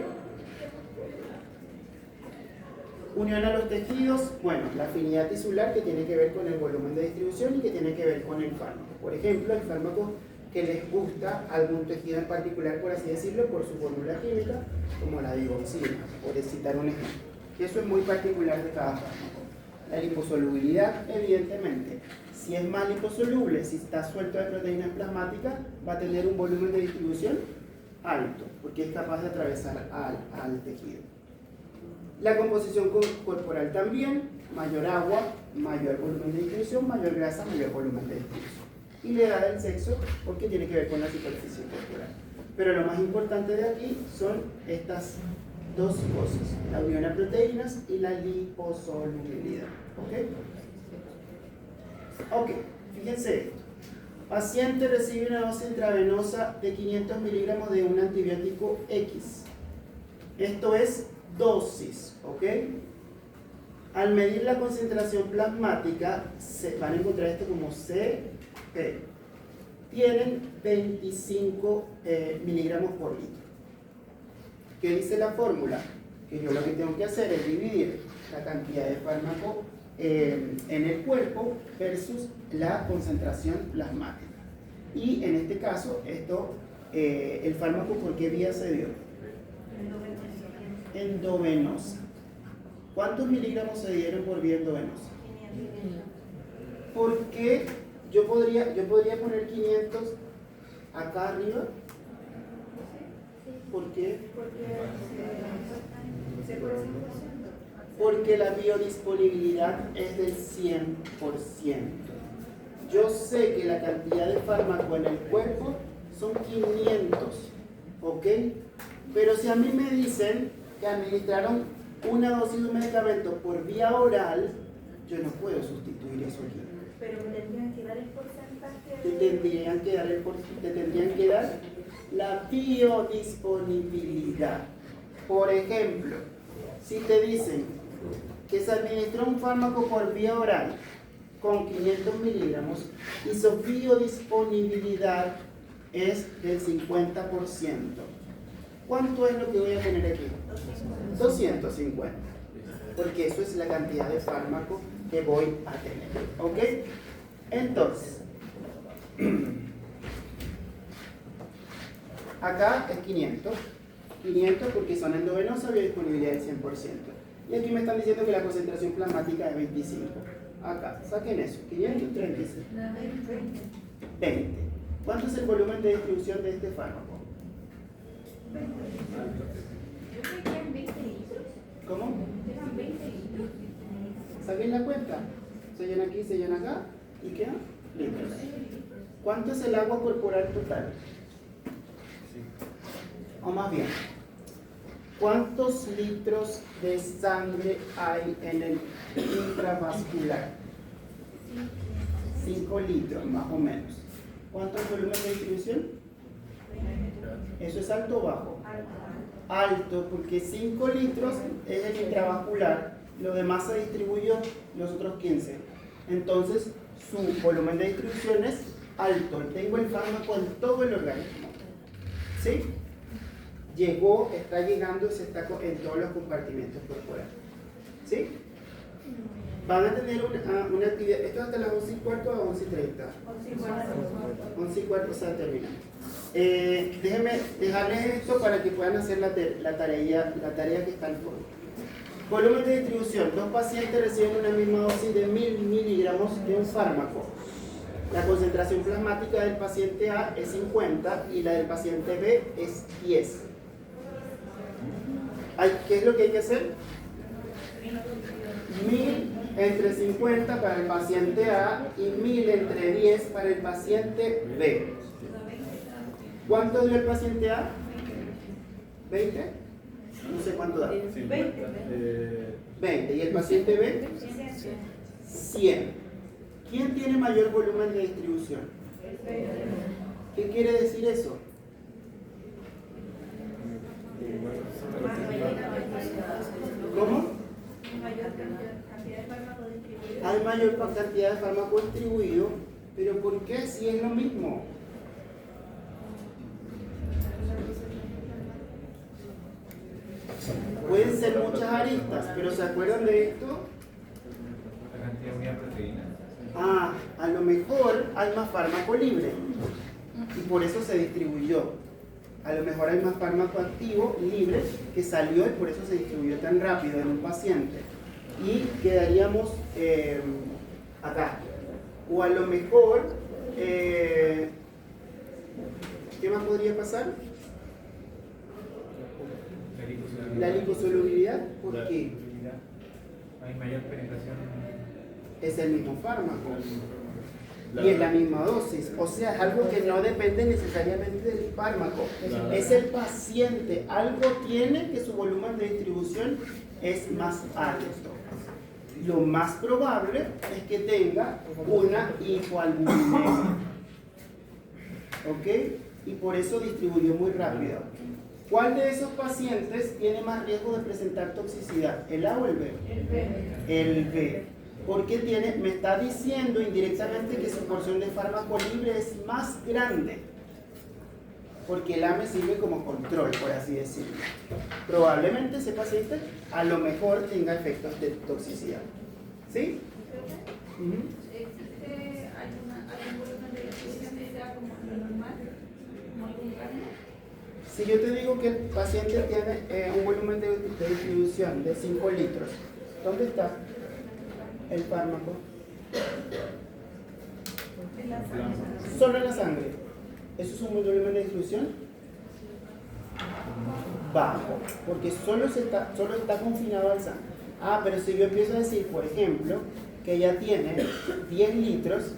Unión a los tejidos, bueno, la afinidad tisular que tiene que ver con el volumen de distribución y que tiene que ver con el fármaco. Por ejemplo, el fármaco que les gusta a algún tejido en particular, por así decirlo, por su fórmula química, como la digoxina, por citar un ejemplo. Y eso es muy particular de cada fármaco. La liposolubilidad, evidentemente, si es más liposoluble, si está suelto de proteínas plasmáticas, va a tener un volumen de distribución alto, porque es capaz de atravesar al tejido. La composición corporal también, mayor agua, mayor volumen de distribución, mayor grasa, mayor volumen de distribución. Y la edad del sexo, porque tiene que ver con la superficie corporal. Pero lo más importante de aquí son estas dos cosas, la unión a proteínas y la liposolubilidad. ¿Ok? Fíjense esto. Paciente recibe una dosis intravenosa de 500 miligramos de un antibiótico X. Esto es dosis, ¿ok? Al medir la concentración plasmática, se van a encontrar esto como CP. Tienen 25 miligramos por litro. ¿Qué dice la fórmula? Que yo lo que tengo que hacer es dividir la cantidad de fármaco en el cuerpo versus la concentración plasmática. Y en este caso, el fármaco, ¿por qué vía se dio? Endovenosa. ¿Cuántos miligramos se dieron por vía endovenosa? Porque yo podría poner 500 acá arriba. ¿Por qué? Porque la biodisponibilidad es del 100%. Yo sé que la cantidad de fármaco en el cuerpo son 500, ¿ok? Pero si a mí me dicen que administraron una dosis de un medicamento por vía oral, yo no puedo sustituir eso aquí. Pero me tendrían que dar el porcentaje. Te tendrían que dar la biodisponibilidad. Por ejemplo, si te dicen que se administró un fármaco por vía oral con 500 miligramos y su biodisponibilidad es del 50%, ¿cuánto es lo que voy a poner aquí? 250. porque eso es la cantidad de fármaco que voy a tener. ¿Ok? Entonces, acá es 500. 500 porque son endovenosa, biodisponibilidad del 100%. Y aquí me están diciendo que la concentración plasmática es 25. Acá, saquen eso. 536. 20. ¿Cuánto es el volumen de distribución de este fármaco? Yo creo que eran 20 litros. ¿Cómo? Eran 20 litros. Saquen la cuenta. Sellan aquí, sellan acá. ¿Y quedan? Litros. ¿Cuánto es el agua corporal total? O más bien, ¿cuántos litros de sangre hay en el intravascular? 5 litros, más o menos. ¿Cuánto es el volumen de distribución? ¿Eso es alto o bajo? Alto, porque 5 litros es el intravascular, lo demás se distribuyó, los otros 15. Entonces, su volumen de distribución es alto. Tengo el fármaco en todo el organismo. ¿Sí? Llegó, está llegando y se está en todos los compartimentos corporales. ¿Sí? Van a tener una actividad, esto hasta las 11:15 a 11:30. 11:15 se va a terminar. Déjenme dejarles esto para que puedan hacer la tarea que está al fondo. Volumen de distribución. 2 pacientes reciben una misma dosis de 1000 miligramos de un fármaco. La concentración plasmática del paciente A es 50 y la del paciente B es 10. ¿Qué es lo que hay que hacer? 1000 entre 50 para el paciente A y 1000 entre 10 para el paciente B. ¿Cuánto dio el paciente A? ¿20? No sé cuánto da. 20. ¿Y el paciente B? 100. ¿Quién tiene mayor volumen de distribución? ¿Qué quiere decir eso? ¿Cómo? Hay mayor cantidad de fármaco distribuido, pero ¿por qué si es lo mismo? Pueden ser muchas aristas, pero ¿se acuerdan de esto? La cantidad de proteína. A lo mejor hay más fármaco libre y por eso se distribuyó. A lo mejor hay más fármaco activo libre que salió y por eso se distribuyó tan rápido en un paciente. Y quedaríamos acá. O a lo mejor, ¿qué más podría pasar? La liposolubilidad. ¿Por qué? Hay mayor penetración. Es el mismo fármaco y es la misma dosis, o sea, es algo que no depende necesariamente del fármaco, es el paciente, algo tiene que su volumen de distribución es más alto. Lo más probable es que tenga una hipoalbuminemia, ¿ok? Y por eso distribuyó muy rápido. ¿Cuál de esos pacientes tiene más riesgo de presentar toxicidad? ¿El A o el B? El B. Porque me está diciendo indirectamente que su porción de fármaco libre es más grande. Porque el A me sirve como control, por así decirlo. Probablemente ese paciente a lo mejor tenga efectos de toxicidad. ¿Sí? ¿Existe algún volumen de distribución que sea como lo normal? ¿Como algún rango? Si yo te digo que el paciente tiene un volumen de distribución de 5 litros, ¿dónde está el fármaco? Solo en la sangre. ¿Eso es un volumen de distribución? Bajo, porque solo está confinado al sangre. Pero si yo empiezo a decir, por ejemplo, que ella tiene 10 litros,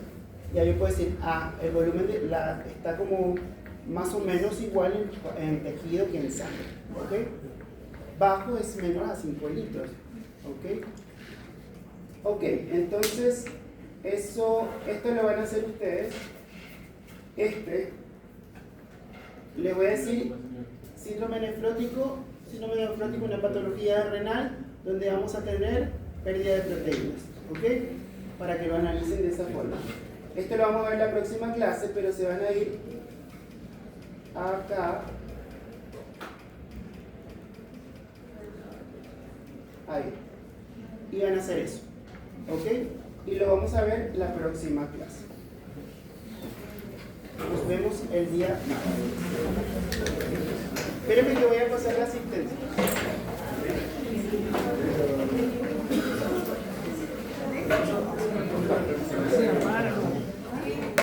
ya yo puedo decir, el volumen está como más o menos igual en tejido que en sangre. ¿Ok? Bajo es menor a 5 litros. ¿Ok? Ok, entonces esto lo van a hacer ustedes. Le voy a decir síndrome nefrótico, una patología renal donde vamos a tener pérdida de proteínas, ¿ok? Para que lo analicen de esa forma. Esto lo vamos a ver en la próxima clase, pero se van a ir acá. Ahí. y van a hacer eso. ¿Ok? Y lo vamos a ver la próxima clase. Nos vemos el día. Espérenme que voy a pasar la asistencia.